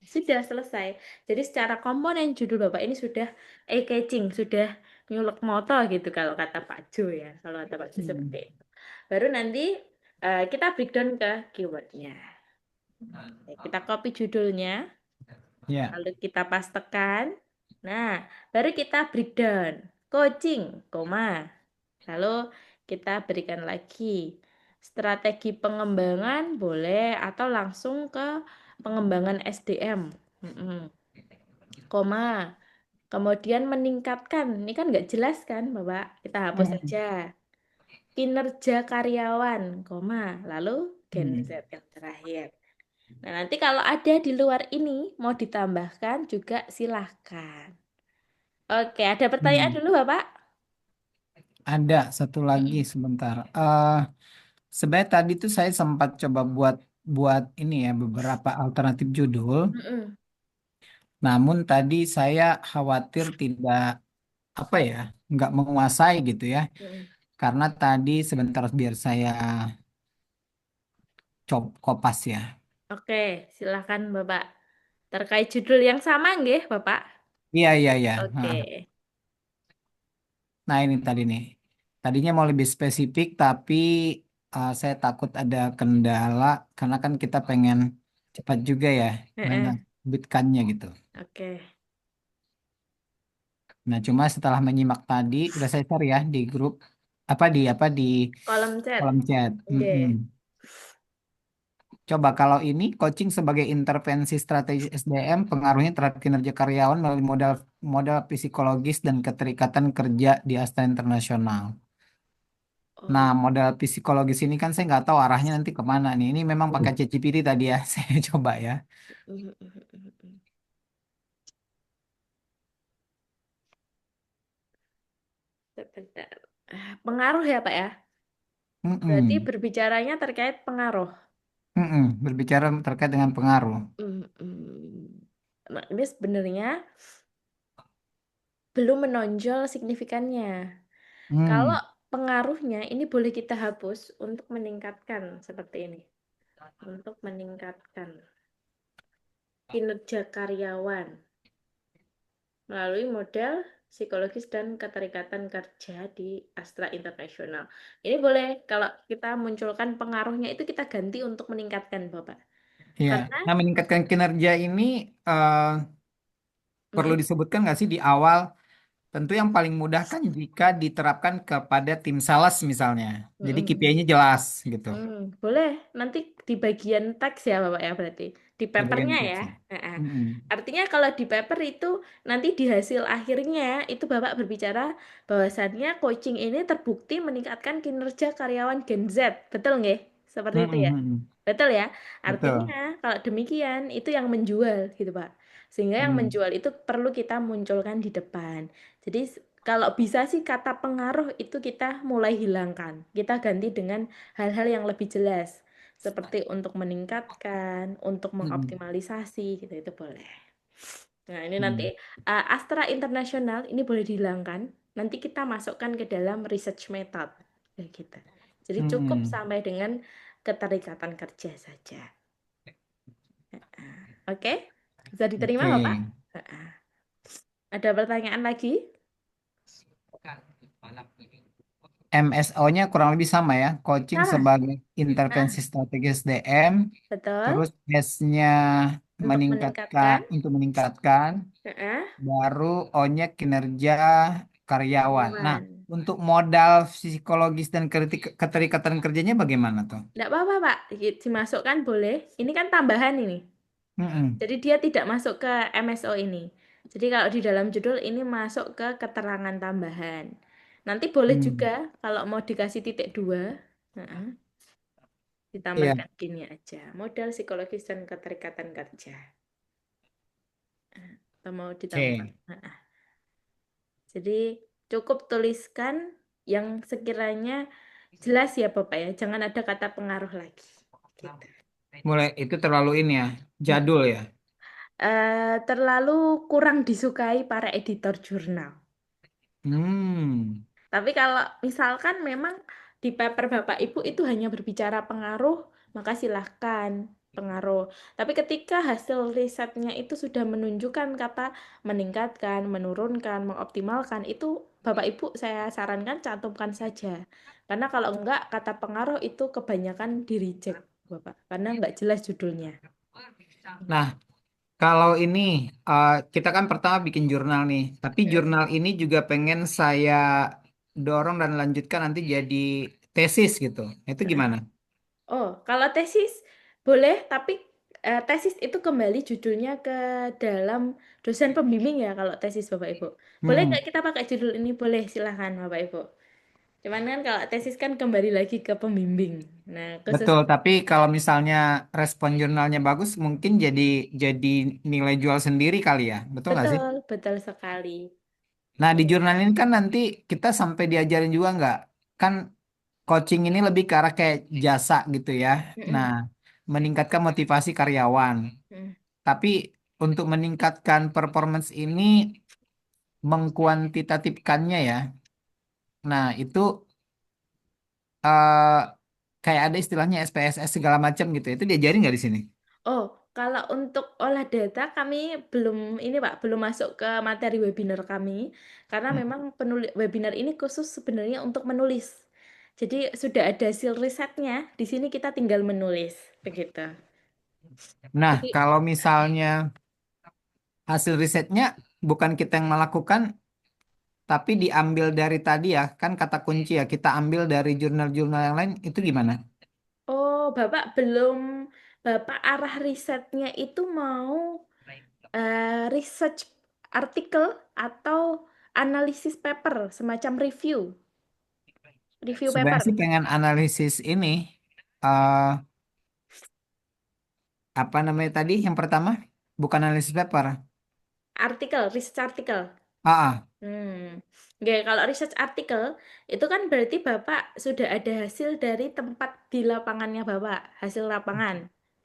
Sudah selesai. Jadi secara komponen judul Bapak ini sudah eye-catching, sudah nyulek moto gitu kalau kata Pak Jo ya. Kalau kata Pak Jo seperti itu. Baru nanti kita breakdown ke keywordnya. Kita copy judulnya. Ya. Lalu kita pastekan. Nah, baru kita breakdown. Coaching, koma. Lalu kita berikan lagi strategi pengembangan boleh atau langsung ke pengembangan SDM. Koma. Kemudian meningkatkan. Ini kan nggak jelas kan, Bapak? Kita hapus Mm-mm. saja. Kinerja karyawan, koma. Lalu Gen Z yang terakhir. Nah, nanti kalau ada di luar ini mau ditambahkan juga silahkan. Oke, ada pertanyaan Hmm. dulu, Bapak? Ada satu lagi Mm-mm. sebentar. Sebenarnya tadi tuh saya sempat coba buat buat ini ya beberapa alternatif judul. Mm-mm. Namun tadi saya khawatir tidak apa ya, nggak menguasai gitu ya. Mm-mm. Karena tadi sebentar biar saya kopas ya. Oke, silahkan, Bapak. Terkait judul yang sama, nggih, Bapak? Iya iya iya. Oke. Nah, nah, ini tadi nih. Tadinya mau lebih spesifik tapi saya takut ada kendala karena kan kita pengen cepat juga ya Heeh. menerbitkannya gitu. Oke. Nah, cuma setelah menyimak tadi udah saya share ya di grup apa di Kolom chat. kolom chat. Oke. Coba kalau ini coaching sebagai intervensi strategi SDM pengaruhnya terhadap kinerja karyawan melalui modal modal psikologis dan keterikatan kerja di asta internasional. Nah, Oh. modal psikologis ini kan saya nggak tahu arahnya nanti kemana nih. Ini memang pakai ChatGPT tadi ya, saya coba ya. Sebentar. Pengaruh ya, Pak ya? Berarti Mm-mm. berbicaranya terkait pengaruh. Mm-mm. Berbicara terkait dengan pengaruh. Nah, ini sebenarnya belum menonjol signifikannya. Kalau Hmm. pengaruhnya ini boleh kita hapus untuk meningkatkan seperti ini. Untuk meningkatkan kinerja karyawan melalui model psikologis dan keterikatan kerja di Astra Internasional. Ini boleh kalau kita munculkan pengaruhnya itu kita ganti untuk meningkatkan, Bapak. Iya. Karena Nah, meningkatkan kinerja ini perlu mm, disebutkan nggak sih di awal tentu yang paling mudah kan jika diterapkan kepada tim sales misalnya. Jadi Mm-mm. KPI-nya jelas gitu. Boleh nanti di bagian teks ya Bapak ya berarti di Di bagian papernya ya. teks ya. Heeh. Mm-mm. Artinya kalau di paper itu nanti di hasil akhirnya itu Bapak berbicara bahwasannya coaching ini terbukti meningkatkan kinerja karyawan Gen Z. Betul nggih? Seperti itu ya. Mm-mm. Betul ya. Artinya Betul. kalau demikian itu yang menjual gitu Pak. Sehingga yang Mm. menjual itu perlu kita munculkan di depan. Jadi kalau bisa sih kata pengaruh itu kita mulai hilangkan. Kita ganti dengan hal-hal yang lebih jelas. Seperti untuk meningkatkan, untuk Mm-mm. mengoptimalisasi gitu itu boleh. Nah, ini nanti Mm. Astra Internasional ini boleh dihilangkan. Nanti kita masukkan ke dalam research method kayak gitu. Jadi cukup Mm-mm. sampai dengan keterikatan kerja saja. Oke? Bisa diterima, Oke. Bapak? Ada pertanyaan lagi? MSO-nya kurang lebih sama ya, coaching Sama. sebagai Nah, intervensi strategi SDM, betul. terus S-nya Untuk meningkatkan, meningkatkan. untuk meningkatkan, Heeh. baru O-nya kinerja karyawan. Nah, Karyawan. untuk modal psikologis dan keterikatan kerjanya bagaimana tuh? Enggak apa-apa, Pak. Dimasukkan boleh. Ini kan tambahan ini. Mm-mm. Jadi dia tidak masuk ke MSO ini. Jadi kalau di dalam judul ini masuk ke keterangan tambahan. Nanti boleh Hmm. juga kalau mau dikasih titik dua, heeh, Iya, ditambahkan gini aja. Modal psikologis dan keterikatan kerja. Atau mau ditambah. oke. Heeh. Jadi cukup tuliskan yang sekiranya jelas ya Bapak ya. Jangan ada kata pengaruh lagi. Gitu. Mulai itu terlalu ini ya, jadul ya. Terlalu kurang disukai para editor jurnal. Hmm. Tapi kalau misalkan memang di paper Bapak Ibu itu hanya berbicara pengaruh, maka silahkan pengaruh. Tapi ketika hasil risetnya itu sudah menunjukkan kata meningkatkan, menurunkan, mengoptimalkan, itu Bapak Ibu saya sarankan cantumkan saja. Karena kalau enggak, kata pengaruh itu kebanyakan di reject, Bapak. Karena enggak jelas judulnya. Nah, kalau ini kita kan pertama bikin jurnal nih, tapi jurnal ini juga pengen saya dorong dan lanjutkan nanti jadi tesis gitu. Itu gimana? Oh, kalau tesis boleh, tapi tesis itu kembali judulnya ke dalam dosen pembimbing ya kalau tesis Bapak Ibu. Boleh nggak Mm-mm. kita pakai judul ini? Boleh, silahkan Bapak Ibu. Cuman kan kalau tesis kan kembali lagi ke pembimbing. Nah, khusus Betul, tapi kalau misalnya respon jurnalnya bagus, mungkin jadi nilai jual sendiri kali ya. Betul nggak sih? betul, betul sekali. Nah, di jurnal ini kan nanti kita sampai diajarin juga nggak? Kan coaching ini lebih ke arah kayak jasa gitu ya. Nah, Mm-mm. meningkatkan motivasi karyawan. Mm. Tapi untuk meningkatkan performance ini mengkuantitatifkannya ya. Nah, itu eh, kayak ada istilahnya SPSS segala macam gitu. Itu diajarin nggak di sini? Oh, kalau untuk olah data kami belum ini Pak, belum masuk ke materi webinar kami karena Hmm. memang penulis webinar ini khusus sebenarnya untuk menulis. Jadi sudah ada hasil risetnya, di sini kita tinggal menulis, begitu. Nah, Jadi, kalau misalnya hasil risetnya bukan kita yang melakukan, tapi diambil dari tadi ya, kan kata kunci ya, kita ambil dari jurnal-jurnal yang lain, itu gimana? oh Bapak belum, Bapak arah risetnya itu mau research artikel atau analisis paper, semacam review Sebenarnya sih paper. pengen analisis ini, eh apa namanya tadi yang pertama? Bukan analisis paper. Research artikel. Ah, Oke, kalau research artikel itu kan berarti Bapak sudah ada hasil dari tempat di lapangannya Bapak, hasil lapangan,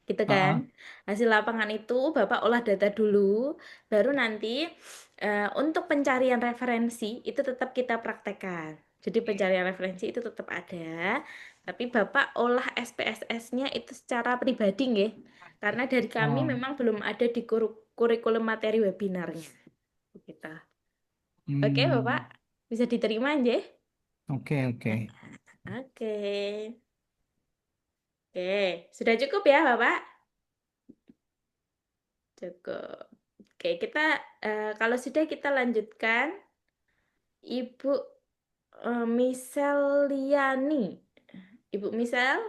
gitu ah, kan? ah. Hasil lapangan itu Bapak olah data dulu, baru nanti untuk pencarian referensi itu tetap kita praktekkan. Jadi pencarian referensi itu tetap ada, tapi Bapak olah SPSS-nya itu secara pribadi nggih. Karena dari kami Oh, memang belum ada di kurikulum materi webinarnya. Gitu. Oke, Bapak. hmm, Bisa diterima, nggih? oke oke. Oke. Oke, sudah cukup ya, Bapak? Cukup. Oke, kita kalau sudah kita lanjutkan. Ibu Miseliani. Ibu Misel?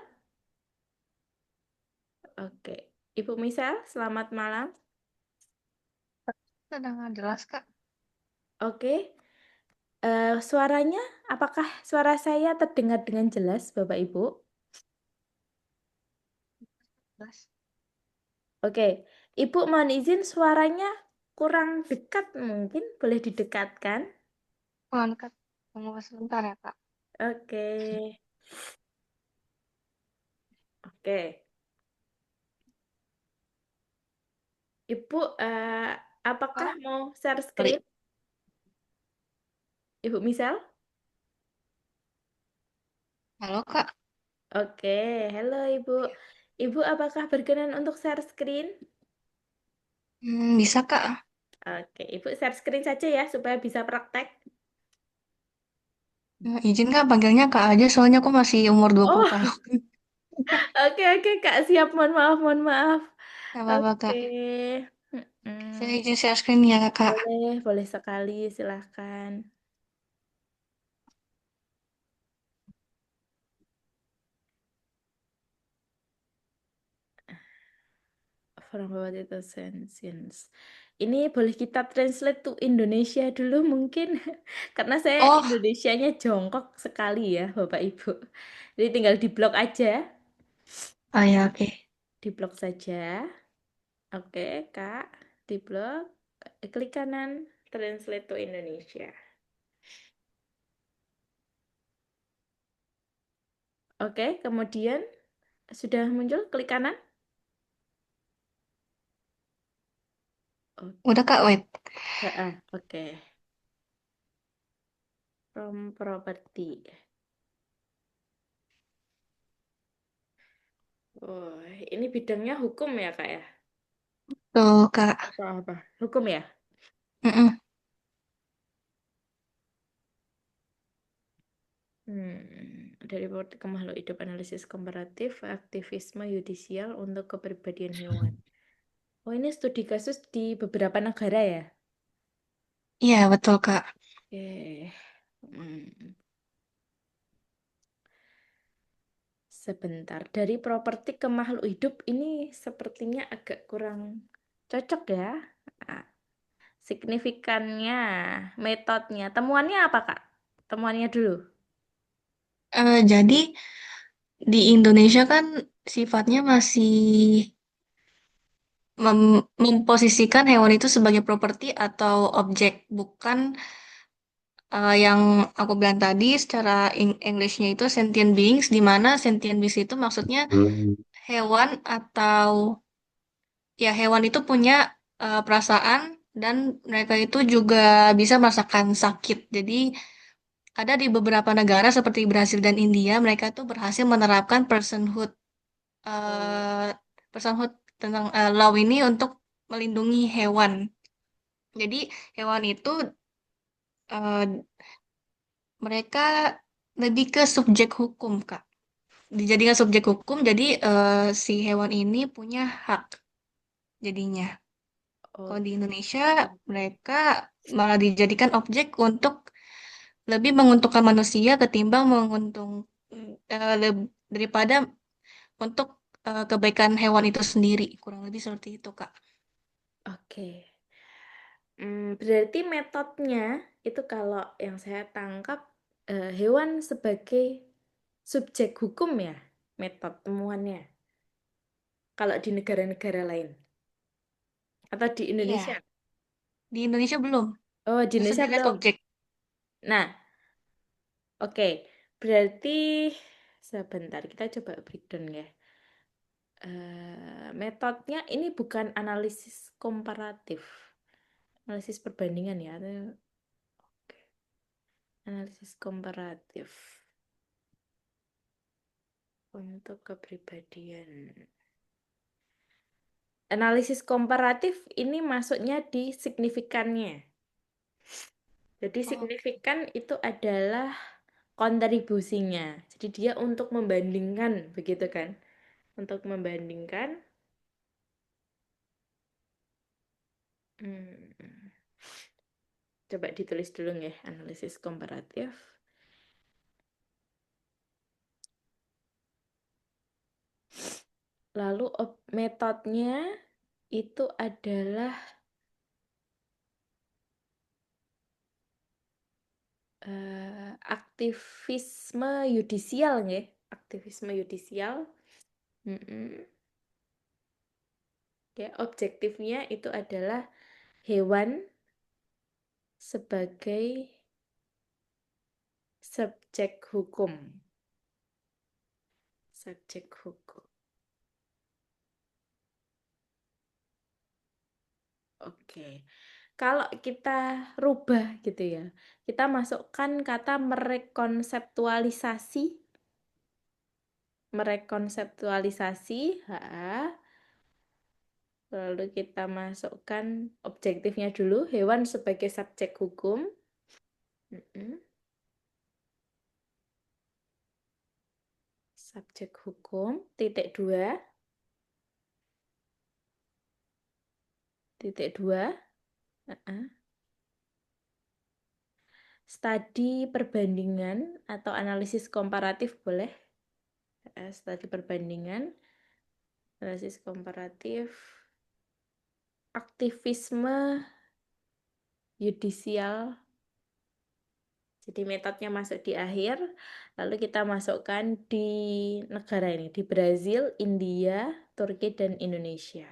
Oke. Ibu Misel, selamat malam. Sedang nggak jelas, Kak. Oke. Suaranya, apakah suara saya terdengar dengan jelas, Bapak Ibu? Jelas. Oke. Ibu mohon izin suaranya kurang dekat mungkin, boleh didekatkan? Mohon Kak, tunggu sebentar ya, Kak. Oke. Oke. Ibu, apakah Kak, mau share Sorry. screen? Ibu Misel? Halo, Kak. Oke, halo Ibu. Ibu, apakah berkenan untuk share screen? Bisa, Kak. Oke, Ibu share screen saja ya, supaya bisa praktek. Izin Kak, panggilnya Kak aja, soalnya aku masih umur 20 Oh, tahun. oke, Kak, siap. Mohon maaf, mohon maaf. Gak apa-apa, Oke. Kak. Saya Mm-mm. izin share screen ya, Kak. Boleh, boleh sekali, silahkan. From what it is sentience. Ini boleh kita translate to Indonesia dulu mungkin, karena saya Oh, Indonesianya jongkok sekali ya, Bapak Ibu. Jadi tinggal di blok aja, oh ya, oke. di blok saja. Oke, Kak, di blok, klik kanan, translate to Indonesia. Oke, kemudian sudah muncul, klik kanan. Oke, Udah, Kak, wait. oke. From property. Oh, ini bidangnya hukum ya, Kak ya? Tuh, Kak. Atau apa? Hukum ya? Mm-mm. Dari ke makhluk hidup analisis komparatif, aktivisme yudisial untuk kepribadian hewan. Oh, ini studi kasus di beberapa negara ya? Iya, betul, Kak. Oke. Hmm, Sebentar. Dari properti ke makhluk hidup ini sepertinya agak kurang cocok ya. Ah, signifikannya, metodenya, temuannya apa, Kak? Temuannya dulu. Jadi, di Indonesia kan sifatnya masih memposisikan hewan itu sebagai properti atau objek, bukan yang aku bilang tadi secara English-nya itu sentient beings, di mana sentient beings itu maksudnya hewan atau ya hewan itu punya perasaan dan mereka itu juga bisa merasakan sakit. Jadi ada di beberapa negara seperti Brasil dan India mereka tuh berhasil menerapkan Oh, eh, personhood tentang law ini untuk melindungi hewan. Jadi hewan itu eh, mereka lebih ke subjek hukum, Kak. Dijadikan subjek hukum, jadi si hewan ini punya hak jadinya. oh, Kalau di Indonesia, mereka malah dijadikan objek untuk lebih menguntungkan manusia ketimbang daripada untuk kebaikan hewan itu sendiri. Kurang lebih seperti itu, Kak. oke. Berarti metodenya itu kalau yang saya tangkap hewan sebagai subjek hukum ya, metode temuannya. Kalau di negara-negara lain atau di Indonesia. Iya, di Indonesia belum. Oh, di Justru Indonesia dilihat belum. objek. Nah, oke. Berarti sebentar kita coba breakdown ya. Metodenya ini bukan analisis komparatif, analisis perbandingan ya, oke. Analisis komparatif untuk kepribadian. Analisis komparatif ini masuknya di signifikannya. Jadi Oh, signifikan itu adalah kontribusinya. Jadi dia untuk membandingkan, begitu kan? Untuk membandingkan. hmm, Coba ditulis dulu nggih, analisis komparatif. Lalu metodenya itu adalah aktivisme yudisial nggih, aktivisme yudisial. Ya, objektifnya itu adalah hewan sebagai subjek hukum. Subjek hukum. Oke. Kalau kita rubah gitu ya, kita masukkan kata merekonseptualisasi. Merekonseptualisasi, lalu kita masukkan objektifnya dulu, hewan sebagai subjek hukum. Subjek hukum, titik 2. Titik 2. Studi perbandingan atau analisis komparatif boleh. Studi perbandingan, analisis komparatif, aktivisme yudisial. Jadi metodenya masuk di akhir, lalu kita masukkan di negara ini, di Brazil, India, Turki, dan Indonesia.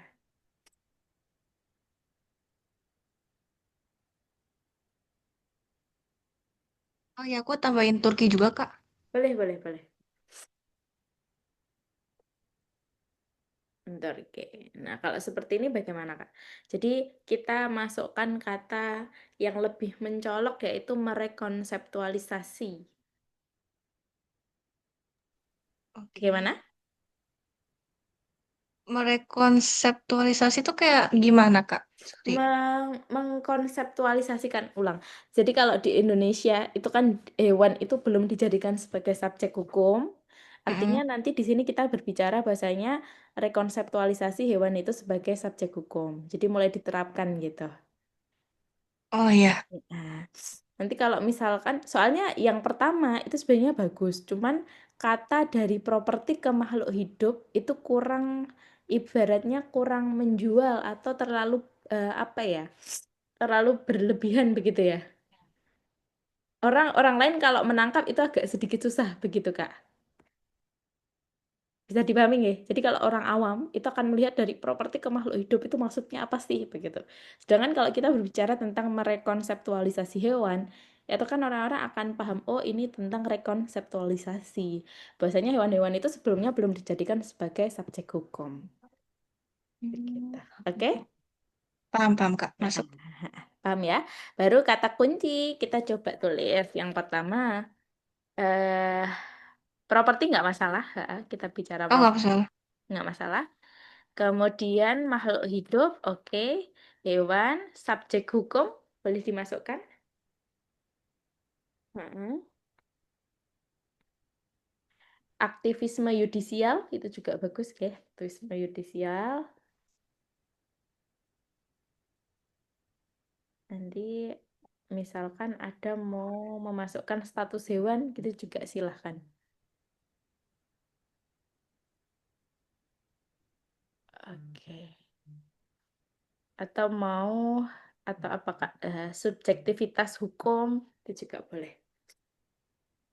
Oh ya, aku tambahin Turki juga, Kak. Boleh, boleh, boleh. Turki. Nah, kalau seperti ini bagaimana, Kak? Jadi kita masukkan kata yang lebih mencolok yaitu merekonseptualisasi. Bagaimana? Merekonseptualisasi itu kayak gimana, Kak? Sorry. Mengkonseptualisasikan ulang. Jadi kalau di Indonesia itu kan hewan itu belum dijadikan sebagai subjek hukum. Artinya nanti di sini kita berbicara bahasanya rekonseptualisasi hewan itu sebagai subjek hukum. Jadi mulai diterapkan gitu. Oh iya. Nah, nanti kalau misalkan, soalnya yang pertama itu sebenarnya bagus, cuman kata dari properti ke makhluk hidup itu kurang, ibaratnya kurang menjual atau terlalu apa ya, terlalu berlebihan begitu ya. Orang lain kalau menangkap itu agak sedikit susah begitu, Kak. Bisa dipahami nggih? Jadi kalau orang awam itu akan melihat dari properti ke makhluk hidup itu maksudnya apa sih begitu. Sedangkan kalau kita berbicara tentang merekonseptualisasi hewan, itu kan orang-orang akan paham, oh ini tentang rekonseptualisasi. Bahwasanya hewan-hewan itu sebelumnya belum dijadikan sebagai subjek hukum. Begitu. Oke? Paham, paham, Kak. Masuk. Paham ya? Baru kata kunci kita coba tulis. Yang pertama, properti nggak masalah, kita bicara Oh, nggak properti masalah. nggak masalah. Kemudian makhluk hidup, oke. Hewan, subjek hukum, boleh dimasukkan. Aktivisme yudisial, itu juga bagus, ya. Aktivisme yudisial. Nanti misalkan ada mau memasukkan status hewan, gitu juga silahkan. Oke. Atau mau, atau apakah subjektivitas hukum, itu juga boleh.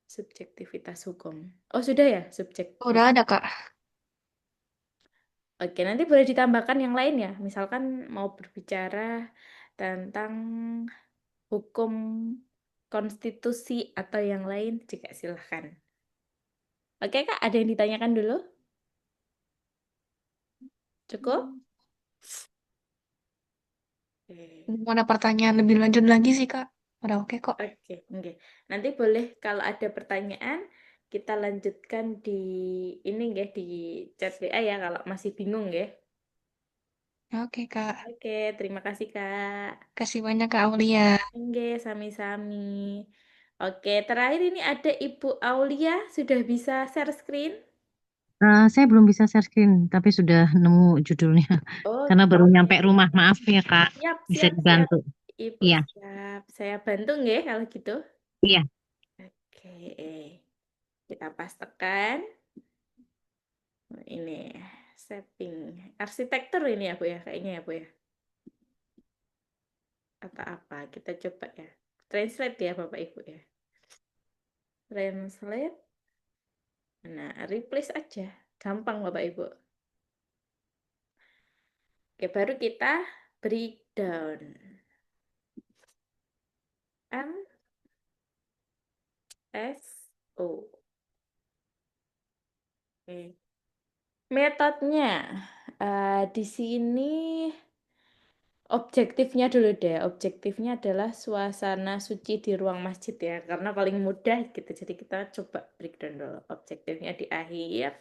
Subjektivitas hukum. Oh, sudah ya, subjektivitas. Udah ada, Kak. Oke, nanti boleh ditambahkan yang lain ya. Misalkan mau berbicara tentang hukum konstitusi atau yang lain juga silahkan. Oke, Kak, ada yang ditanyakan dulu? Cukup? Mau ada pertanyaan lebih lanjut lagi sih, Kak. Udah oke kok. Oke, oke. Nanti boleh kalau ada pertanyaan kita lanjutkan di ini ya, di chat WA ya kalau masih bingung ya. Oke, Kak. Oke, terima kasih, Kak. Kasih banyak, Kak Aulia. Oke, sami-sami. Oke, terakhir ini ada Ibu Aulia, sudah bisa share screen? Saya belum bisa share screen, tapi sudah nemu judulnya. Oh, Karena baru nyampe rumah. Maaf ya, Kak. siap, Bisa siap, siap. dibantu. Ibu Iya, siap. Saya bantu nggih kalau gitu. iya. Oke. Kita pastekan. Ini setting arsitektur ini ya Bu ya, kayaknya ya Bu ya. Atau apa? Kita coba ya. Translate ya Bapak Ibu ya. Translate. Nah, replace aja. Gampang Bapak Ibu. Oke, baru kita breakdown. M S O. Oke. Metodenya di sini objektifnya dulu deh. Objektifnya adalah suasana suci di ruang masjid ya, karena paling mudah gitu. Jadi kita coba breakdown dulu. Objektifnya di akhir.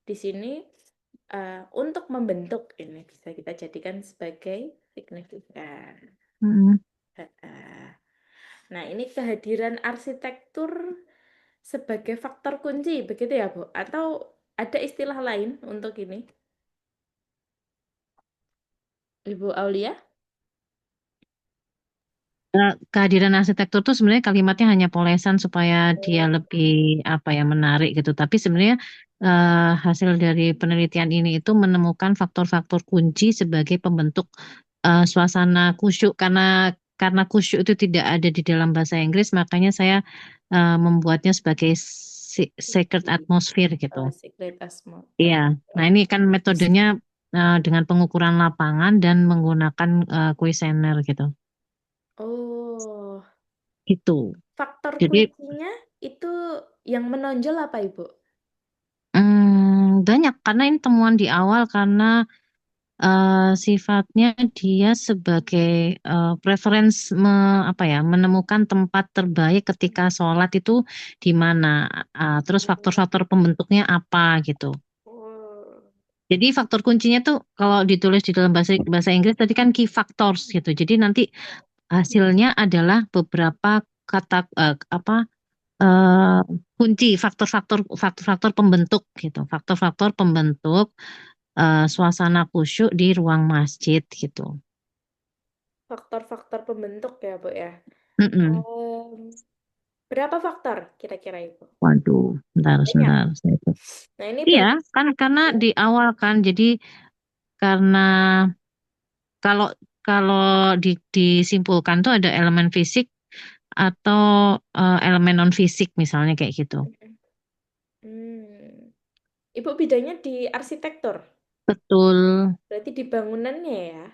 Di sini untuk membentuk ini bisa kita jadikan sebagai signifikan. Mm-mm. Nah, ini kehadiran arsitektur sebagai faktor kunci, begitu ya, Bu? Atau ada istilah lain untuk ini? Ibu Aulia? Kehadiran arsitektur tuh sebenarnya kalimatnya hanya polesan supaya dia lebih apa ya menarik gitu. Tapi sebenarnya hasil dari penelitian ini itu menemukan faktor-faktor kunci sebagai pembentuk suasana khusyuk karena khusyuk itu tidak ada di dalam bahasa Inggris, makanya saya membuatnya sebagai sacred atmosphere gitu. Secret Asmo. Iya. Nah ini kan metodenya dengan pengukuran lapangan dan menggunakan kuesioner gitu. Oh, Gitu. faktor Jadi kuncinya itu yang menonjol apa, Ibu? banyak karena ini temuan di awal karena sifatnya dia sebagai preference apa ya menemukan tempat terbaik ketika sholat itu di mana, terus faktor-faktor pembentuknya apa gitu. Oh, Jadi faktor kuncinya tuh kalau ditulis di dalam bahasa bahasa Inggris tadi kan key factors gitu. Jadi nanti hasilnya adalah beberapa kata apa eh, kunci faktor-faktor pembentuk gitu, faktor-faktor pembentuk suasana khusyuk di ruang masjid gitu. faktor-faktor pembentuk ya, Bu ya. Mm-mm. Berapa faktor kira-kira, Ibu? Waduh, bentar, Banyak. sebentar. Nah, ini Iya, penting. kan karena di awal kan, jadi karena kalau kalau disimpulkan tuh ada elemen fisik atau elemen non fisik misalnya kayak gitu. Hmm. Ibu bidangnya di arsitektur, Betul. berarti di bangunannya ya.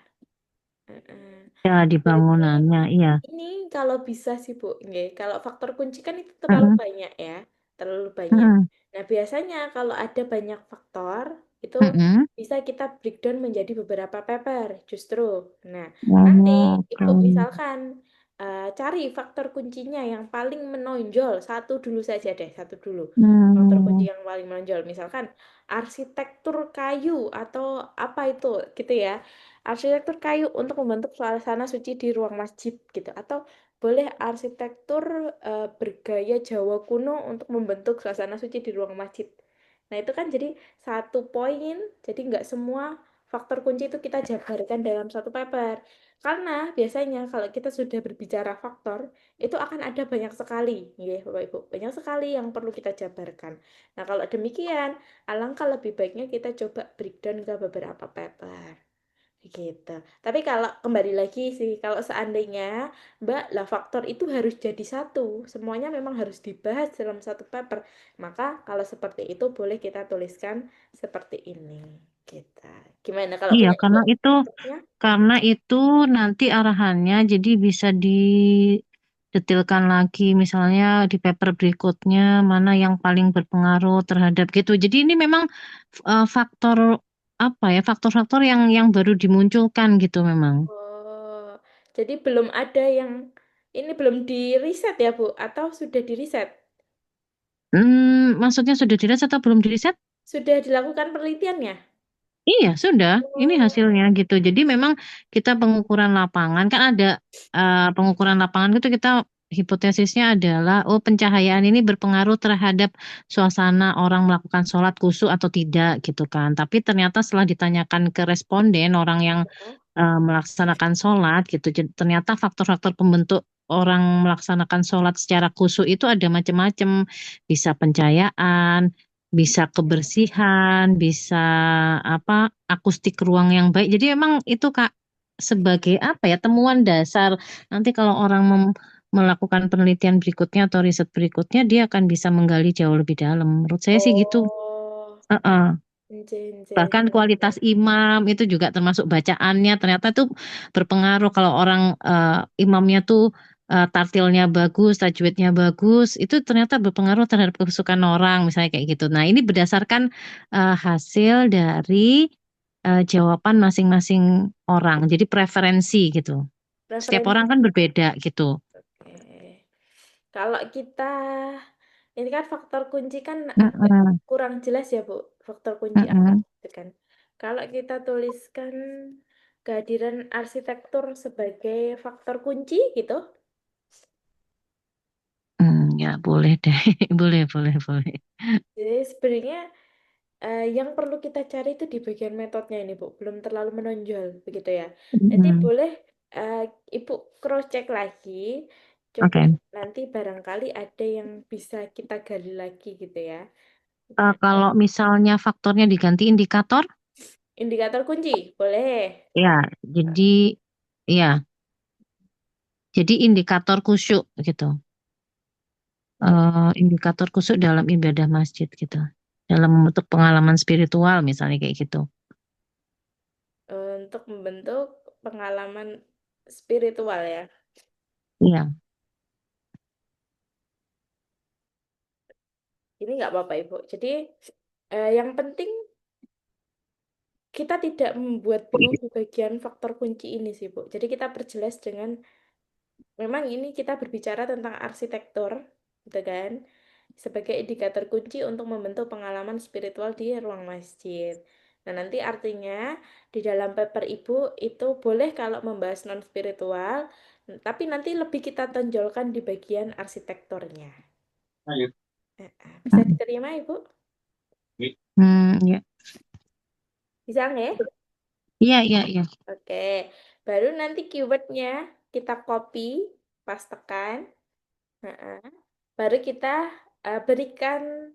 Heeh. Ya di Berarti bangunannya, iya. ini kalau bisa sih Bu, nggih, kalau faktor kunci kan itu terlalu Mm-mm. banyak ya, terlalu banyak. Mm-mm. Nah, biasanya kalau ada banyak faktor, itu Mm-mm. bisa kita breakdown menjadi beberapa paper, justru. Nah, nanti Oh, Ibu oke. misalkan cari faktor kuncinya yang paling menonjol, satu dulu saja deh, satu dulu. Faktor kunci Hmm. yang paling menonjol, misalkan arsitektur kayu atau apa itu, gitu ya. Arsitektur kayu untuk membentuk suasana suci di ruang masjid gitu, atau boleh arsitektur bergaya Jawa kuno untuk membentuk suasana suci di ruang masjid. Nah, itu kan jadi satu poin, jadi nggak semua faktor kunci itu kita jabarkan dalam satu paper. Karena biasanya kalau kita sudah berbicara faktor, itu akan ada banyak sekali, ya Bapak Ibu, banyak sekali yang perlu kita jabarkan. Nah, kalau demikian, alangkah lebih baiknya kita coba breakdown ke beberapa paper. Gitu. Tapi kalau kembali lagi sih, kalau seandainya Mbak lah faktor itu harus jadi satu, semuanya memang harus dibahas dalam satu paper. Maka kalau seperti itu boleh kita tuliskan seperti ini. Kita. Gimana kalau Iya, punya Ibu maksudnya? karena itu nanti arahannya jadi bisa didetilkan lagi misalnya di paper berikutnya mana yang paling berpengaruh terhadap gitu. Jadi ini memang faktor apa ya, faktor-faktor yang baru dimunculkan gitu memang. Oh, jadi belum ada yang ini belum di riset ya Bu? Atau sudah di riset? Maksudnya sudah diriset atau belum diriset? Sudah dilakukan penelitiannya? Iya, sudah. Ini Oh, hasilnya gitu. Jadi memang kita pengukuran lapangan kan ada pengukuran lapangan itu kita hipotesisnya adalah oh pencahayaan ini berpengaruh terhadap suasana orang melakukan sholat khusyuk atau tidak gitu kan. Tapi ternyata setelah ditanyakan ke responden orang yang melaksanakan sholat gitu. Jadi ternyata faktor-faktor pembentuk orang melaksanakan sholat secara khusyuk itu ada macam-macam, bisa pencahayaan, bisa kebersihan, bisa apa akustik ruang yang baik. Jadi emang itu Kak sebagai apa ya temuan dasar nanti kalau orang melakukan penelitian berikutnya atau riset berikutnya dia akan bisa menggali jauh lebih dalam. Menurut saya sih gitu. Oh, Heeh. Bahkan nje. kualitas imam itu juga termasuk bacaannya ternyata itu berpengaruh kalau orang imamnya tuh tartilnya bagus, tajwidnya bagus, itu ternyata berpengaruh terhadap kesukaan orang misalnya kayak gitu. Nah, ini berdasarkan hasil dari jawaban masing-masing orang. Jadi preferensi gitu. Setiap Preferensi. orang kan berbeda gitu. Oke. Kalau kita, ini kan faktor kunci kan agak Heeh, kurang jelas ya, Bu. Faktor kunci apa heeh. gitu kan. Kalau kita tuliskan kehadiran arsitektur sebagai faktor kunci gitu, Ya boleh deh, boleh, boleh, boleh. jadi sebenarnya yang perlu kita cari itu di bagian metodenya ini, Bu. Belum terlalu menonjol, begitu ya. Nanti Mm, boleh eh, Ibu cross check lagi. Coba Oke. nanti barangkali ada yang bisa kita gali lagi gitu ya. Nah, Kalau misalnya faktornya diganti indikator, indikator kunci, boleh. ya, jadi ya, jadi indikator khusyuk gitu. Indikator khusyuk dalam ibadah masjid gitu. Dalam membentuk pengalaman spiritual misalnya kayak gitu. Untuk membentuk pengalaman spiritual ya. Iya. Ini nggak apa-apa, Ibu. Jadi yang penting kita tidak membuat bingung di bagian faktor kunci ini sih, Bu. Jadi kita perjelas dengan memang ini kita berbicara tentang arsitektur, gitu kan, sebagai indikator kunci untuk membentuk pengalaman spiritual di ruang masjid. Nah, nanti artinya di dalam paper Ibu itu boleh kalau membahas non spiritual, tapi nanti lebih kita tonjolkan di bagian arsitekturnya. Bisa diterima, Ibu? Ya. Bisa nggak? Iya, iya, iya. Oke, baru nanti keywordnya kita copy, pastekan. Heeh. Baru kita berikan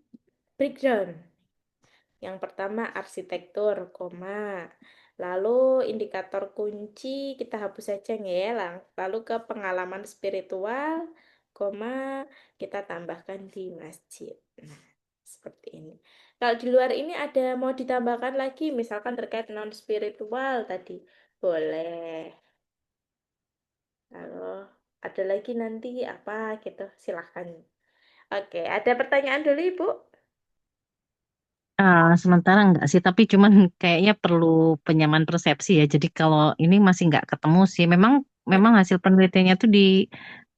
breakdown. Yang pertama arsitektur, koma. Lalu indikator kunci kita hapus saja ya. Lalu ke pengalaman spiritual, koma, kita tambahkan di masjid. Nah, seperti ini. Kalau di luar ini ada mau ditambahkan lagi, misalkan terkait non spiritual tadi, boleh. Kalau ada lagi nanti apa gitu, silahkan. Oke, ada pertanyaan dulu Ibu? Sementara enggak sih, tapi cuman kayaknya perlu penyamaan persepsi ya. Jadi kalau ini masih enggak ketemu sih. Memang memang hasil penelitiannya tuh di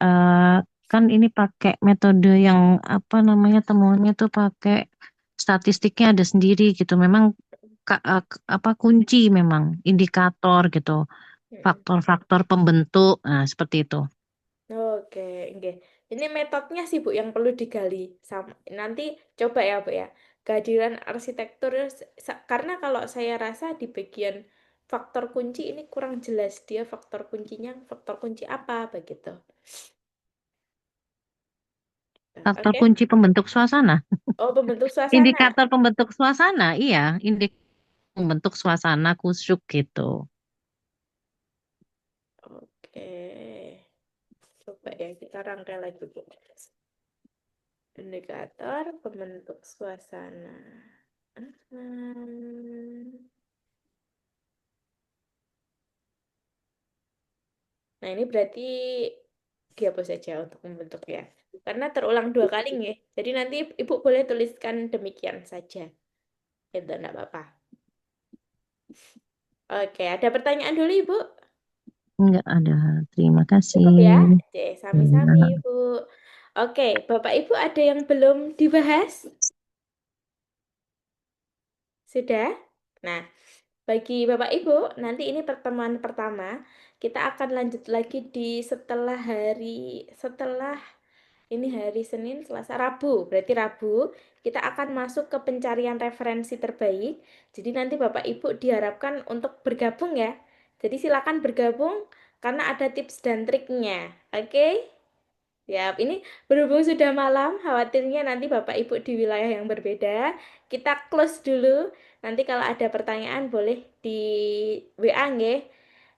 eh, kan ini pakai metode yang apa namanya temuannya tuh pakai statistiknya ada sendiri gitu. Memang apa kunci memang indikator gitu, Mm-mm. faktor-faktor pembentuk. Nah, seperti itu. Oke, oke. Ini metodenya sih Bu yang perlu digali. Nanti coba ya Bu ya. Kehadiran arsitektur karena kalau saya rasa di bagian faktor kunci ini kurang jelas dia faktor kuncinya faktor kunci apa begitu. Faktor Oke. kunci pembentuk suasana. Oh, pembentuk suasana. Indikator pembentuk suasana, iya, membentuk suasana khusyuk gitu. Oke. Coba ya kita rangkai lagi Bu. Indikator pembentuk suasana. Hmm. Nah, ini berarti dihapus saja untuk membentuk ya. Karena terulang dua kali nih. Jadi nanti Ibu boleh tuliskan demikian saja. Itu enggak apa-apa. Oke, ada pertanyaan dulu Ibu? Enggak ada. Terima kasih. Cukup ya? Oke, sami-sami Ya. Ibu. Oke, Bapak Ibu ada yang belum dibahas? Sudah? Nah, bagi Bapak Ibu, nanti ini pertemuan pertama. Kita akan lanjut lagi di setelah ini hari Senin, Selasa, Rabu. Berarti Rabu kita akan masuk ke pencarian referensi terbaik. Jadi nanti Bapak Ibu diharapkan untuk bergabung ya. Jadi silakan bergabung karena ada tips dan triknya. Oke? Ya, ini berhubung sudah malam, khawatirnya nanti Bapak Ibu di wilayah yang berbeda. Kita close dulu. Nanti kalau ada pertanyaan boleh di WA nggih.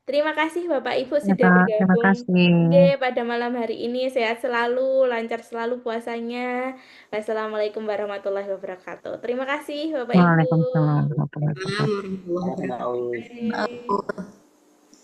Terima kasih Bapak Ibu Ya, sudah Pak. Terima bergabung. kasih. Oke, pada malam hari ini sehat selalu, lancar selalu puasanya. Wassalamualaikum warahmatullahi wabarakatuh. Terima kasih Bapak Ibu. Waalaikumsalam warahmatullahi wabarakatuh. Warahmatullahi wabarakatuh. Oke.